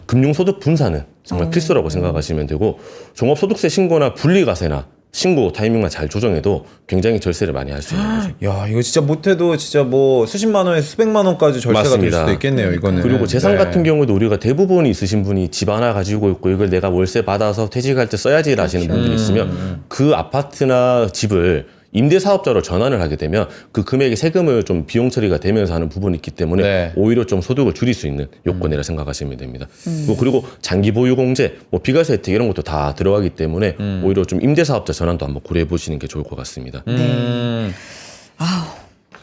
금융소득 분산은 정말 필수라고 생각하시면 되고 종합소득세 신고나 분리과세나 신고 타이밍만 잘 조정해도 굉장히 절세를 많이 할 수 있는 거죠. 야, 이거 진짜 못해도 진짜 뭐 수십만 원에서 수백만 원까지 절세가 될 맞습니다. 수도 있겠네요, 이거는. 그리고 재산 네. 같은 경우도 우리가 대부분 있으신 분이 집 하나 가지고 있고 이걸 내가 월세 받아서 퇴직할 때 써야지 하시는 분들이 있으면 그 아파트나 집을 임대사업자로 전환을 하게 되면 그 금액의 세금을 좀 비용 처리가 되면서 하는 부분이 있기 때문에 네. 오히려 좀 소득을 줄일 수 있는 요건이라 생각하시면 됩니다. 뭐 그리고 장기 보유 공제, 뭐 비과세 혜택 이런 것도 다 들어가기 때문에 오히려 좀 임대사업자 전환도 한번 고려해 보시는 게 좋을 것 같습니다. 아우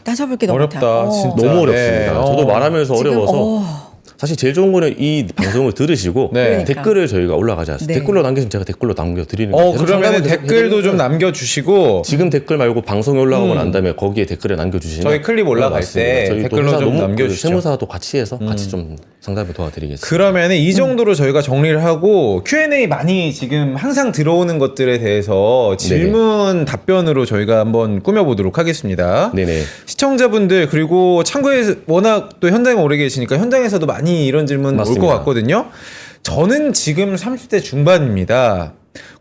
따져볼 게 너무 어렵다, 많다. 진짜. 너무 어렵습니다. 네. 저도 말하면서 지금, 어려워서 사실 제일 좋은 거는 이 방송을 들으시고 네. 그러니까. 댓글을 저희가 올라가지 않습니까? 네. 댓글로 남겨주시면 제가 댓글로 남겨드리는 거예요. 계속 그러면 상담을 계속 댓글도 좀 해드리는 거예요. 남겨주시고 지금 댓글 말고 방송에 올라오고 난 다음에 거기에 댓글에 남겨주시면 저희 클립 올라갈 맞습니다. 때 저희 또 댓글로 회사 좀 너무 남겨주시죠. 세무사도 같이 해서 같이 좀 상담을 도와드리겠습니다. 그러면 이 정도로 저희가 정리를 하고 Q&A 많이 지금 항상 들어오는 것들에 대해서 질문 답변으로 저희가 한번 꾸며보도록 하겠습니다. 네네. 시청자분들 그리고 창구에 워낙 또 현장에 오래 계시니까 현장에서도 많이 이런 질문 올 것 맞습니다. 같거든요. 저는 지금 30대 중반입니다.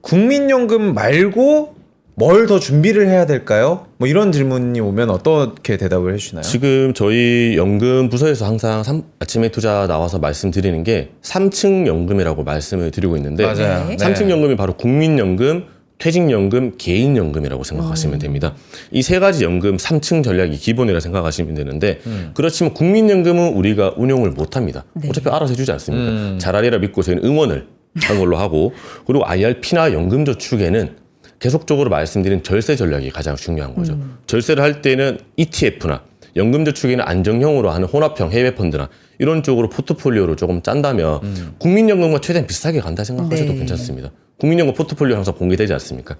국민연금 말고 뭘 더 준비를 해야 될까요? 뭐 이런 질문이 오면 어떻게 대답을 해주시나요? 지금 저희 연금 부서에서 항상 아침에 투자 나와서 말씀드리는 게 3층 연금이라고 말씀을 드리고 있는데 맞아요. 네. 3층 연금이 바로 국민연금, 퇴직연금, 개인연금이라고 생각하시면 됩니다. 이 세 가지 연금 3층 전략이 기본이라 생각하시면 되는데 그렇지만 국민연금은 우리가 운용을 못합니다. 어차피 알아서 해주지 않습니까? 잘하리라 믿고 저희는 응원을 한 걸로 하고 그리고 IRP나 연금저축에는 계속적으로 말씀드린 절세 전략이 가장 중요한 거죠. 절세를 할 때는 ETF나 연금저축에는 안정형으로 하는 혼합형 해외 펀드나 이런 쪽으로 포트폴리오를 조금 짠다면 국민연금과 최대한 비슷하게 간다 생각하셔도 네. 괜찮습니다. 국민연금 포트폴리오 항상 공개되지 않습니까?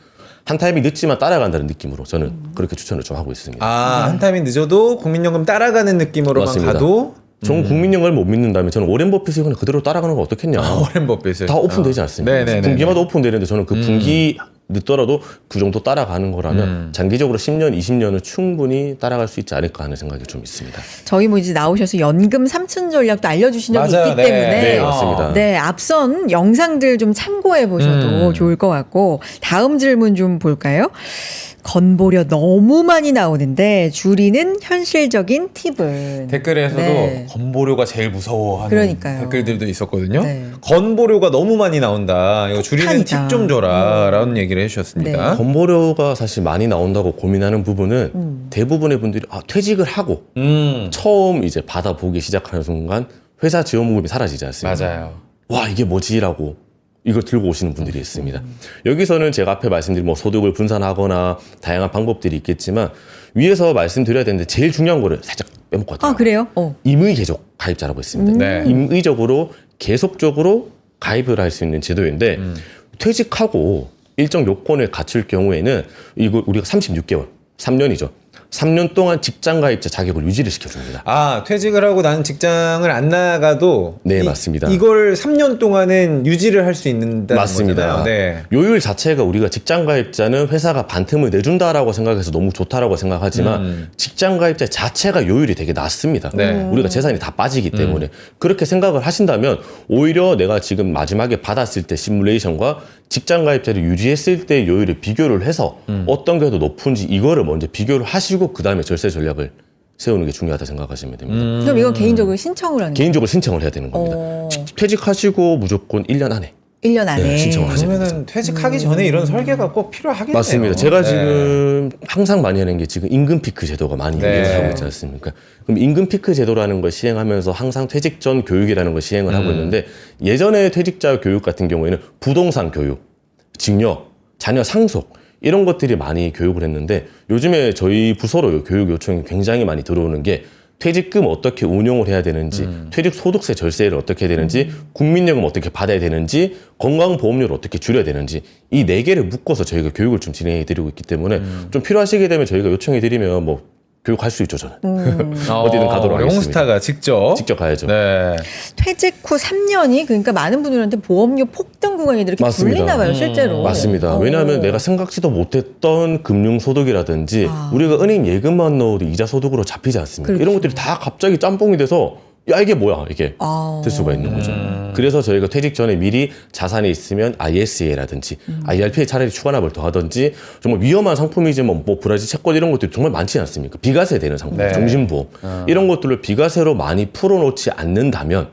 한 타임이 늦지만 따라간다는 느낌으로 저는 그렇게 추천을 좀 하고 있습니다. 한 타임이 늦어도 국민연금 따라가는 느낌으로만 맞습니다. 가도 전 국민연금을 못 믿는다면 저는 오렌 버핏이 그냥 그대로 따라가는 거 어떻겠냐. 워렌 버핏을 다 오픈되지 않습니까? 네네네. 분기마다 오픈되는데 저는 그 분기 늦더라도 그 정도 따라가는 거라면 장기적으로 10년, 20년은 충분히 따라갈 수 있지 않을까 하는 생각이 좀 있습니다. 저희 뭐 이제 나오셔서 연금 3층 전략도 알려주신 적이 맞아요. 있기 네. 때문에 네, 맞습니다. 네, 앞선 영상들 좀 참고해 보셔도 좋을 것 같고 다음 질문 좀 볼까요? 건보료 너무 많이 나오는데 줄이는 현실적인 팁은 댓글에서도 네. 건보료가 제일 무서워하는 그러니까요. 댓글들도 있었거든요. 네. 건보료가 너무 많이 나온다. 이거 줄이는 폭탄이다. 팁 좀 줘라라는 얘기를 해주셨습니다. 네. 건보료가 사실 많이 나온다고 고민하는 부분은 대부분의 분들이 퇴직을 하고 처음 이제 받아보기 시작하는 순간 회사 지원금이 사라지지 않습니까? 맞아요. 와 이게 뭐지라고 이걸 들고 오시는 분들이 있습니다. 여기서는 제가 앞에 말씀드린 뭐 소득을 분산하거나 다양한 방법들이 있겠지만 위에서 말씀드려야 되는데 제일 중요한 거를 살짝 빼먹고 왔더라고요. 아 그래요? 임의 계속 가입자라고 있습니다. 네. 임의적으로 계속적으로 가입을 할 수 있는 제도인데 퇴직하고 일정 요건을 갖출 경우에는 이거 우리가 36개월, 3년이죠. 3년 동안 직장 가입자 자격을 유지를 시켜줍니다. 퇴직을 하고 나는 직장을 안 나가도 네, 맞습니다. 이걸 3년 동안은 유지를 할 수 있는다는 맞습니다. 거잖아요. 네. 요율 자체가 우리가 직장 가입자는 회사가 반틈을 내준다라고 생각해서 너무 좋다라고 생각하지만 직장 가입자 자체가 요율이 되게 낮습니다. 네. 우리가 재산이 다 빠지기 때문에 그렇게 생각을 하신다면 오히려 내가 지금 마지막에 받았을 때 시뮬레이션과 직장 가입자를 유지했을 때 요율을 비교를 해서 어떤 게 더 높은지 이거를 먼저 비교를 하시고 그 다음에 절세 전략을 세우는 게 중요하다 생각하시면 됩니다. 그럼 이건 개인적으로 신청을 하는 거예요? 개인적으로 신청을 해야 되는 겁니다. 퇴직하시고 무조건 1년 안에 1년 안에. 네, 신청을 하세요. 그러면은 퇴직하기 전에 이런 설계가 꼭 필요하겠네요. 맞습니다. 제가 네. 지금 항상 많이 하는 게 지금 임금 피크 제도가 많이 네. 유행을 하고 있지 않습니까? 그럼 임금 피크 제도라는 걸 시행하면서 항상 퇴직 전 교육이라는 걸 시행을 하고 있는데 예전에 퇴직자 교육 같은 경우에는 부동산 교육, 직력, 자녀 상속 이런 것들이 많이 교육을 했는데 요즘에 저희 부서로 교육 요청이 굉장히 많이 들어오는 게 퇴직금 어떻게 운용을 해야 되는지, 퇴직 소득세 절세를 어떻게 해야 되는지, 국민연금 어떻게 받아야 되는지, 건강보험료를 어떻게 줄여야 되는지 이 네 개를 묶어서 저희가 교육을 좀 진행해 드리고 있기 때문에 좀 필요하시게 되면 저희가 요청해 드리면 뭐 교육할 수 있죠 저는. 어디든 가도록 우리 하겠습니다. 홍스타가 직접 가야죠. 네. 퇴직 후 3년이 그러니까 많은 분들한테 보험료 폭등 구간이 이렇게 맞습니다. 불리나 봐요, 실제로. 맞습니다. 왜냐하면 내가 생각지도 못했던 금융소득이라든지 우리가 은행 예금만 넣어도 이자 소득으로 잡히지 않습니까? 그렇죠. 이런 것들이 다 갑자기 짬뽕이 돼서 야 이게 뭐야 이게 될 수가 있는 거죠. 그래서 저희가 퇴직 전에 미리 자산이 있으면 ISA라든지 IRP에 차라리 추가납을 더 하든지 정말 위험한 상품이지만 뭐 브라질 채권 이런 것들이 정말 많지 않습니까? 비과세 되는 상품, 네. 종신보험 이런 것들을 비과세로 많이 풀어놓지 않는다면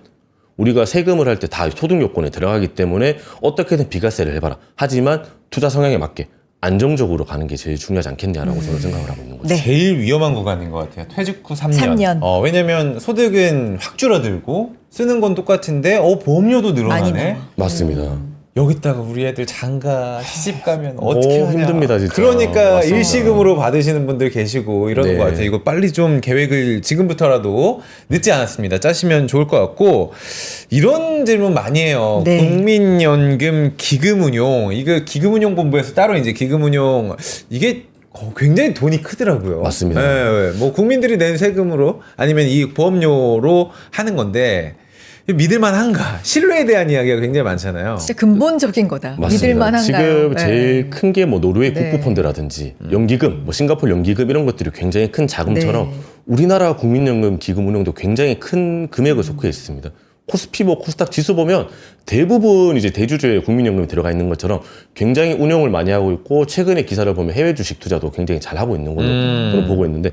우리가 세금을 할 때 다 소득 요건에 들어가기 때문에 어떻게든 비과세를 해봐라. 하지만 투자 성향에 맞게 안정적으로 가는 게 제일 중요하지 않겠냐라고 저는 생각을 하고 있는 거죠. 네. 제일 위험한 구간인 것 같아요. 퇴직 후 3년. 3년. 왜냐면 소득은 확 줄어들고 쓰는 건 똑같은데 보험료도 많이 늘어나네. 나와. 맞습니다. 여기다가 우리 애들 장가 시집 가면 어떻게 하냐. 힘듭니다, 진짜. 그러니까 맞습니다. 일시금으로 받으시는 분들 계시고 이러는 네. 것 같아요. 이거 빨리 좀 계획을 지금부터라도 늦지 않았습니다. 짜시면 좋을 것 같고 이런 질문 많이 해요. 네. 국민연금 기금운용 이거 기금운용본부에서 따로 이제 기금운용 이게 굉장히 돈이 크더라고요. 맞습니다. 네, 뭐 국민들이 낸 세금으로 아니면 이 보험료로 하는 건데 믿을만한가? 신뢰에 대한 이야기가 굉장히 많잖아요. 진짜 근본적인 거다. 맞습니다. 믿을만한가요? 지금 네. 제일 큰 게 뭐 노르웨이 네. 국부펀드라든지 연기금, 뭐 싱가포르 연기금 이런 것들이 굉장히 큰 자금처럼 네. 우리나라 국민연금 기금 운용도 굉장히 큰 금액을 속해 있습니다. 코스피뭐 코스닥 지수 보면 대부분 이제 대주주에 국민연금이 들어가 있는 것처럼 굉장히 운용을 많이 하고 있고 최근에 기사를 보면 해외 주식 투자도 굉장히 잘 하고 있는 걸로 저는 보고 있는데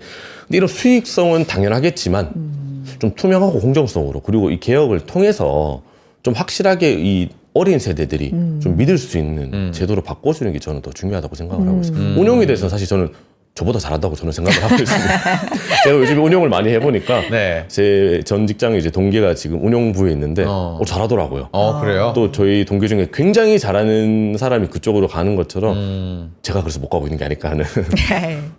근데 이런 수익성은 당연하겠지만 좀 투명하고 공정성으로 그리고 이 개혁을 통해서 좀 확실하게 이 어린 세대들이 좀 믿을 수 있는 제도로 바꿔주는 게 저는 더 중요하다고 생각을 하고 있습니다. 운용에 대해서는 사실 저는 저보다 잘한다고 저는 생각을 하고 있습니다. 제가 요즘에 운용을 많이 해보니까 네. 제 전 직장에 이제 동기가 지금 운용부에 있는데 잘하더라고요. 그래요? 또 저희 동기 중에 굉장히 잘하는 사람이 그쪽으로 가는 것처럼 제가 그래서 못 가고 있는 게 아닐까 하는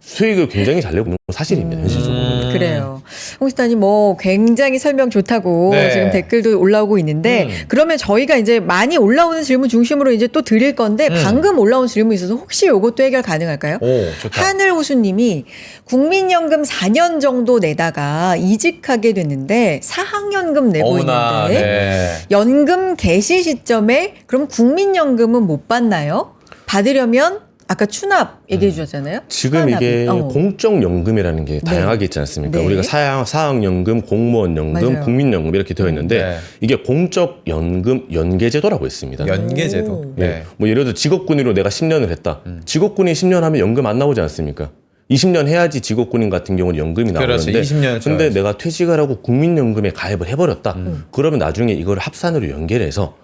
수익을 굉장히 잘 내고 있는 건 사실입니다. 현실적으로. 그래요. 홍수단이 뭐 굉장히 설명 좋다고 네. 지금 댓글도 올라오고 있는데 그러면 저희가 이제 많이 올라오는 질문 중심으로 이제 또 드릴 건데 방금 올라온 질문이 있어서 혹시 요것도 해결 가능할까요? 오, 좋다. 하늘호수님이 국민연금 4년 정도 내다가 이직하게 됐는데 사학연금 내고 어머나, 있는데 네. 연금 개시 시점에 그럼 국민연금은 못 받나요? 받으려면 아까 추납 얘기해 주셨잖아요. 지금 이게 추가납이. 공적연금이라는 게 다양하게 있지 않습니까? 네. 우리가 사학연금, 공무원연금, 맞아요. 국민연금 이렇게 되어 있는데 네. 이게 공적연금 연계제도라고 있습니다. 연계제도. 오. 네. 뭐 예를 들어 직업군인으로 내가 10년을 했다. 직업군인 10년 하면 연금 안 나오지 않습니까? 20년 해야지 직업군인 같은 경우는 연금이 그렇죠. 나오는데 20년 근데 쳐야지. 내가 퇴직을 하고 국민연금에 가입을 해버렸다. 그러면 나중에 이걸 합산으로 연계해서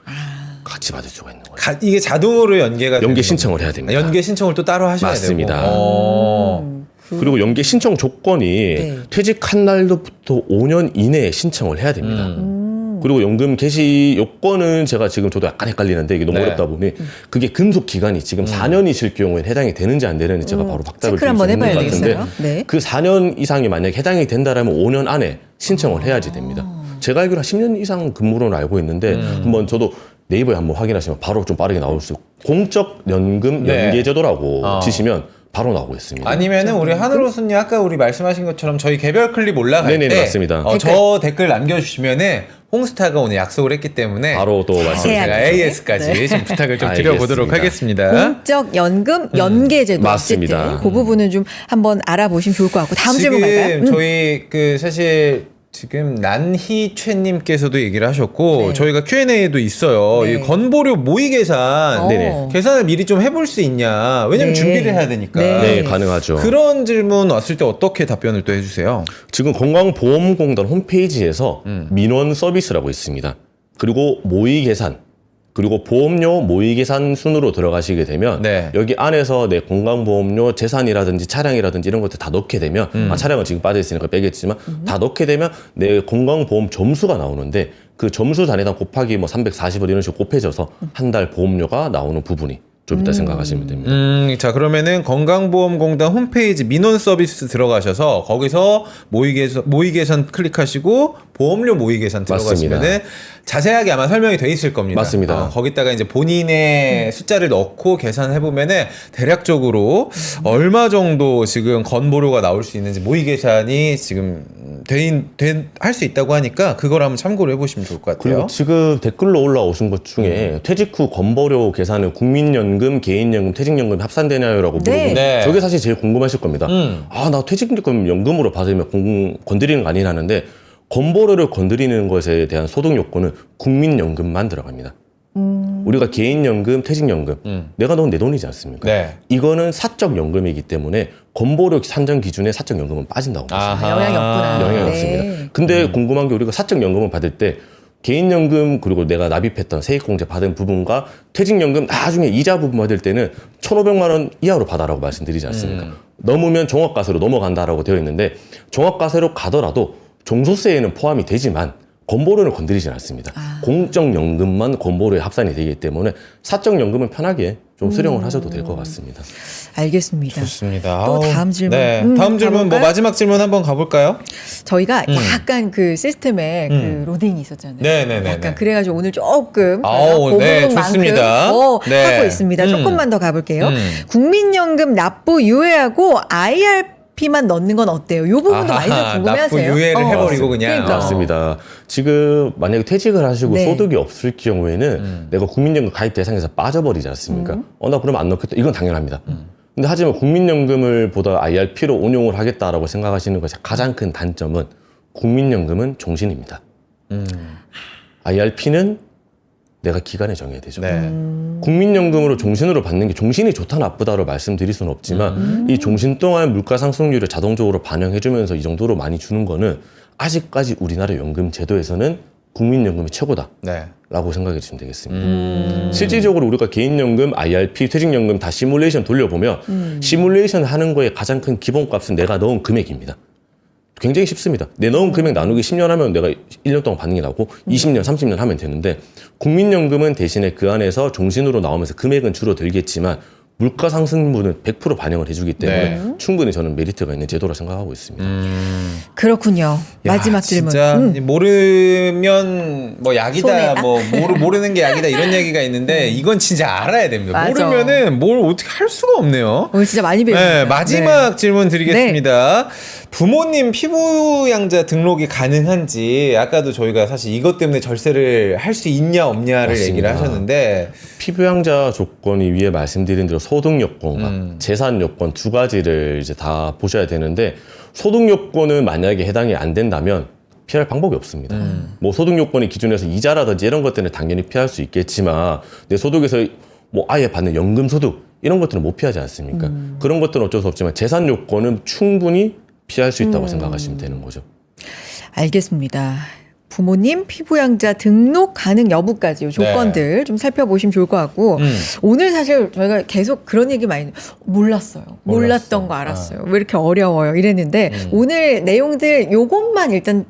같이 받을 수가 있는 거예요. 이게 자동으로 연계가 연계 되는 신청을 겁니다. 해야 됩니다. 연계 신청을 또 따로 하셔야 맞습니다. 되고. 그리고 연계 신청 조건이 네. 퇴직한 날로부터 5년 이내에 신청을 해야 됩니다. 그리고 연금 개시 요건은 제가 지금 저도 약간 헷갈리는데 이게 너무 네. 어렵다 보니 그게 근속 기간이 지금 4년이실 경우에 해당이 되는지 안 되는지 제가 바로 체크를 확답을 드릴 수 한번 있는 것 해봐야 같은데 되겠어요. 네. 그 4년 이상이 만약에 해당이 된다라면 5년 안에 신청을 해야지 됩니다. 제가 알기로 한 10년 이상 근무로는 알고 있는데 한번 저도 네이버에 한번 확인하시면 바로 좀 빠르게 나올 수 있고 공적 연금 네. 연계제도라고 치시면 바로 나오고 있습니다. 아니면은 우리 하늘호수님 아까 우리 말씀하신 것처럼 저희 개별 클립 올라갈 네네, 때 맞습니다. 저 댓글 남겨주시면은 홍스타가 오늘 약속을 했기 때문에 바로 또 자세하게. 말씀드릴게요. 제가 AS까지 좀 부탁을 좀 알겠습니다. 드려보도록 하겠습니다. 공적 연금 연계제도 맞습니다. 어쨌든 그 부분은 좀 한번 알아보시면 좋을 것 같고 다음 질문 갈까요? 지금 저희 그 사실 지금 난희최님께서도 얘기를 하셨고 네. 저희가 Q&A도 있어요. 네. 이 건보료 모의 계산 네네. 계산을 미리 좀 해볼 수 있냐? 왜냐면 네. 준비를 해야 되니까. 네. 네, 가능하죠. 그런 질문 왔을 때 어떻게 답변을 또 해주세요? 지금 건강보험공단 홈페이지에서 민원 서비스라고 있습니다. 그리고 모의 계산, 그리고 보험료 모의 계산 순으로 들어가시게 되면 네. 여기 안에서 내 건강보험료 재산이라든지 차량이라든지 이런 것들 다 넣게 되면 차량은 지금 빠져 있으니까 빼겠지만 다 넣게 되면 내 건강보험 점수가 나오는데 그 점수 단위당 곱하기 뭐 340원 이런 식으로 곱해져서 한 달 보험료가 나오는 부분이 좀 있다 생각하시면 됩니다. 자 그러면은 건강보험공단 홈페이지 민원 서비스 들어가셔서 거기서 모의 계산 클릭하시고 보험료 모의 계산 들어가시면은 맞습니다. 자세하게 아마 설명이 돼 있을 겁니다. 맞습니다. 거기다가 이제 본인의 숫자를 넣고 계산해 보면은 대략적으로 얼마 정도 지금 건보료가 나올 수 있는지 모의 계산이 지금 할 수 있다고 하니까 그걸 한번 참고를 해보시면 좋을 것 같아요. 그리고 지금 댓글로 올라오신 것 중에 퇴직 후 건보료 계산은 국민연금, 개인연금, 퇴직연금 합산되나요라고 네. 물어보고 네. 저게 사실 제일 궁금하실 겁니다. 나 퇴직금 연금으로 받으면 건드리는 거 아니냐 하는데 건보료를 건드리는 것에 대한 소득 요건은 국민연금만 들어갑니다. 우리가 개인연금, 퇴직연금 내가 넣은 내 돈이지 않습니까? 네. 이거는 사적연금이기 때문에 건보료 산정 기준에 사적연금은 빠진다고 보시면 돼요. 영향이 없구나. 영향이 네. 없습니다. 근데 궁금한 게 우리가 사적연금을 받을 때 개인연금 그리고 내가 납입했던 세액공제 받은 부분과 퇴직연금 나중에 이자 부분 받을 때는 1,500만 원 이하로 받아라고 말씀드리지 않습니까? 넘으면 종합과세로 넘어간다라고 되어 있는데 종합과세로 가더라도 종소세에는 포함이 되지만 건보료는 건드리지 않습니다. 공적연금만 건보료에 합산이 되기 때문에 사적연금은 편하게 좀 수령을 하셔도 될 것 같습니다. 알겠습니다. 좋습니다. 또 아우, 다음 질문. 네. 다음 질문 뭐 가볼까요? 마지막 질문 한번 가볼까요? 저희가 약간 그 시스템에 그 로딩이 있었잖아요. 네네네네. 약간 그래가지고 오늘 조금 아우, 네, 좋습니다. 더 네. 하고 있습니다. 조금만 더 가볼게요. 음. 국민연금 납부 유예하고 IRP만 넣는 건 어때요? 이 부분도 많이 좀 궁금해하세요. 납부 유예를 해버리고 그냥. 그러니까. 맞습니다. 지금 만약에 퇴직을 하시고 네. 소득이 없을 경우에는 내가 국민연금 가입 대상에서 빠져버리지 않습니까? 나 그러면 안 넣겠다. 이건 당연합니다. 근데 하지만 국민연금을 보다 IRP로 운용을 하겠다라고 생각하시는 것의 가장 큰 단점은 국민연금은 종신입니다. IRP는 내가 기간에 정해야 되죠. 네. 국민연금으로 종신으로 받는 게 종신이 좋다 나쁘다로 말씀드릴 수는 없지만 이 종신 동안 물가 상승률을 자동적으로 반영해주면서 이 정도로 많이 주는 거는 아직까지 우리나라 연금 제도에서는 국민연금이 최고다. 네. 라고 생각해 주시면 되겠습니다. 실질적으로 우리가 개인연금, IRP, 퇴직연금 다 시뮬레이션 돌려보면 시뮬레이션 하는 거의 가장 큰 기본값은 내가 넣은 금액입니다. 굉장히 쉽습니다. 내 넣은 금액 나누기 10년 하면 내가 1년 동안 받는 게 나오고 20년, 30년 하면 되는데 국민연금은 대신에 그 안에서 종신으로 나오면서 금액은 줄어들겠지만 물가 상승분은 100% 반영을 해주기 때문에 네. 충분히 저는 메리트가 있는 제도라 생각하고 있습니다. 그렇군요. 야, 마지막 질문. 진짜 모르면 뭐 약이다, 손해다. 뭐 모르는 게 약이다 이런 얘기가 있는데 이건 진짜 알아야 됩니다. 맞아. 모르면은 뭘 어떻게 할 수가 없네요. 오늘 진짜 많이 배웠습니다. 네, 마지막 질문 드리겠습니다. 부모님 피부양자 등록이 가능한지 아까도 저희가 사실 이것 때문에 절세를 할 수 있냐 없냐를 맞습니다. 얘기를 하셨는데 피부양자 조건이 위에 말씀드린 대로 소득 요건과 재산 요건 두 가지를 이제 다 보셔야 되는데 소득 요건은 만약에 해당이 안 된다면 피할 방법이 없습니다. 뭐 소득 요건의 기준에서 이자라든지 이런 것들은 당연히 피할 수 있겠지만 내 소득에서 뭐 아예 받는 연금 소득 이런 것들은 못 피하지 않습니까? 그런 것들은 어쩔 수 없지만 재산 요건은 충분히 피할 수 있다고 생각하시면 되는 거죠. 알겠습니다. 부모님 피부양자 등록 가능 여부까지 이 조건들 좀 살펴보시면 좋을 것 같고 오늘 사실 저희가 계속 그런 얘기 많이 몰랐어요. 몰랐던 거 알았어요. 왜 이렇게 어려워요 이랬는데 오늘 내용들 요것만 일단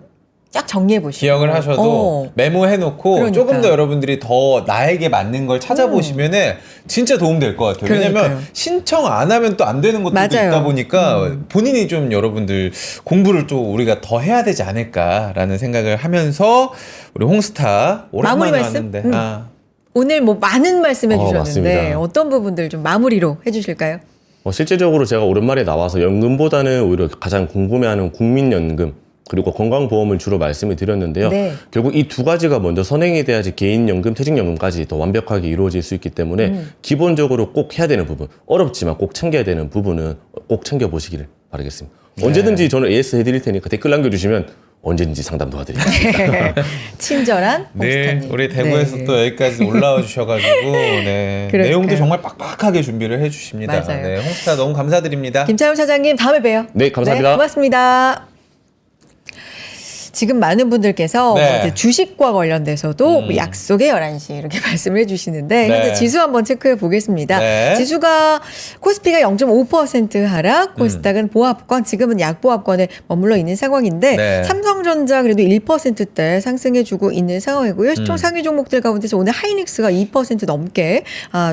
쫙 정리해 보시고 기억을 하셔도 메모해놓고 그러니까. 조금 더 여러분들이 더 나에게 맞는 걸 찾아보시면은 진짜 도움될 것 같아요. 왜냐면 그러니까요. 신청 안 하면 또 안 되는 것들도 맞아요. 있다 보니까 본인이 좀 여러분들 공부를 좀 우리가 더 해야 되지 않을까라는 생각을 하면서 우리 홍스타 오랜만에 마무리 말씀? 왔는데 오늘 뭐 많은 말씀해 주셨는데 맞습니다. 어떤 부분들 좀 마무리로 해주실까요? 실제적으로 제가 오랜만에 나와서 연금보다는 오히려 가장 궁금해하는 국민연금 그리고 건강보험을 주로 말씀을 드렸는데요. 네. 결국 이 두 가지가 먼저 선행이 돼야지 개인연금, 퇴직연금까지 더 완벽하게 이루어질 수 있기 때문에 기본적으로 꼭 해야 되는 부분, 어렵지만 꼭 챙겨야 되는 부분은 꼭 챙겨보시기를 바라겠습니다. 언제든지 저는 AS 해드릴 테니까 댓글 남겨주시면 언제든지 상담 도와드리겠습니다. 친절한 네, 홍스타님. 우리 대구에서 네. 또 여기까지 올라와 주셔가지고 네, 그러니까요. 내용도 정말 빡빡하게 준비를 해주십니다. 맞아요. 네, 홍스타 너무 감사드립니다. 김창훈 차장님 다음에 봬요. 네, 감사합니다. 네, 고맙습니다. 지금 많은 분들께서 네. 이제 주식과 관련돼서도 뭐 약속의 11시 이렇게 말씀을 해주시는데 네. 현재 지수 한번 체크해 보겠습니다. 네. 지수가 코스피가 0.5% 하락, 코스닥은 보합권, 지금은 약보합권에 머물러 있는 상황인데 네. 삼성전자 그래도 1%대 상승해주고 있는 상황이고요. 시총 상위 종목들 가운데서 오늘 하이닉스가 2% 넘게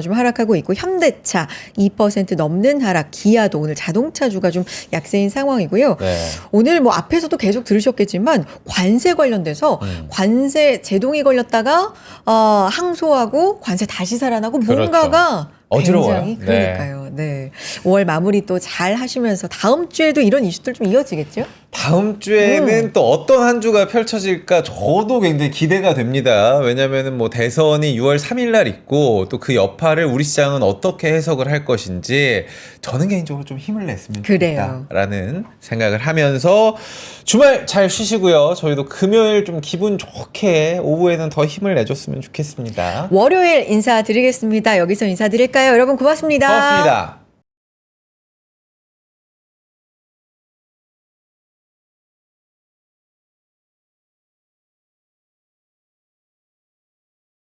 좀 하락하고 있고 현대차 2% 넘는 하락, 기아도 오늘 자동차주가 좀 약세인 상황이고요. 네. 오늘 뭐 앞에서도 계속 들으셨겠지만 관세 관련돼서 관세 제동이 걸렸다가 항소하고 관세 다시 살아나고 그렇죠. 뭔가가 어지러워요. 굉장히 그러니까요. 네. 5월 마무리 또 잘 하시면서 다음 주에도 이런 이슈들 좀 이어지겠죠? 다음 주에는 또 어떤 한 주가 펼쳐질까 저도 굉장히 기대가 됩니다. 왜냐면은 뭐 대선이 6월 3일 날 있고 또 그 여파를 우리 시장은 어떻게 해석을 할 것인지 저는 개인적으로 좀 힘을 냈으면 그래요. 좋겠다라는 생각을 하면서 주말 잘 쉬시고요. 저희도 금요일 좀 기분 좋게 오후에는 더 힘을 내줬으면 좋겠습니다. 월요일 인사드리겠습니다. 여기서 인사드릴까요? 여러분 고맙습니다. 고맙습니다.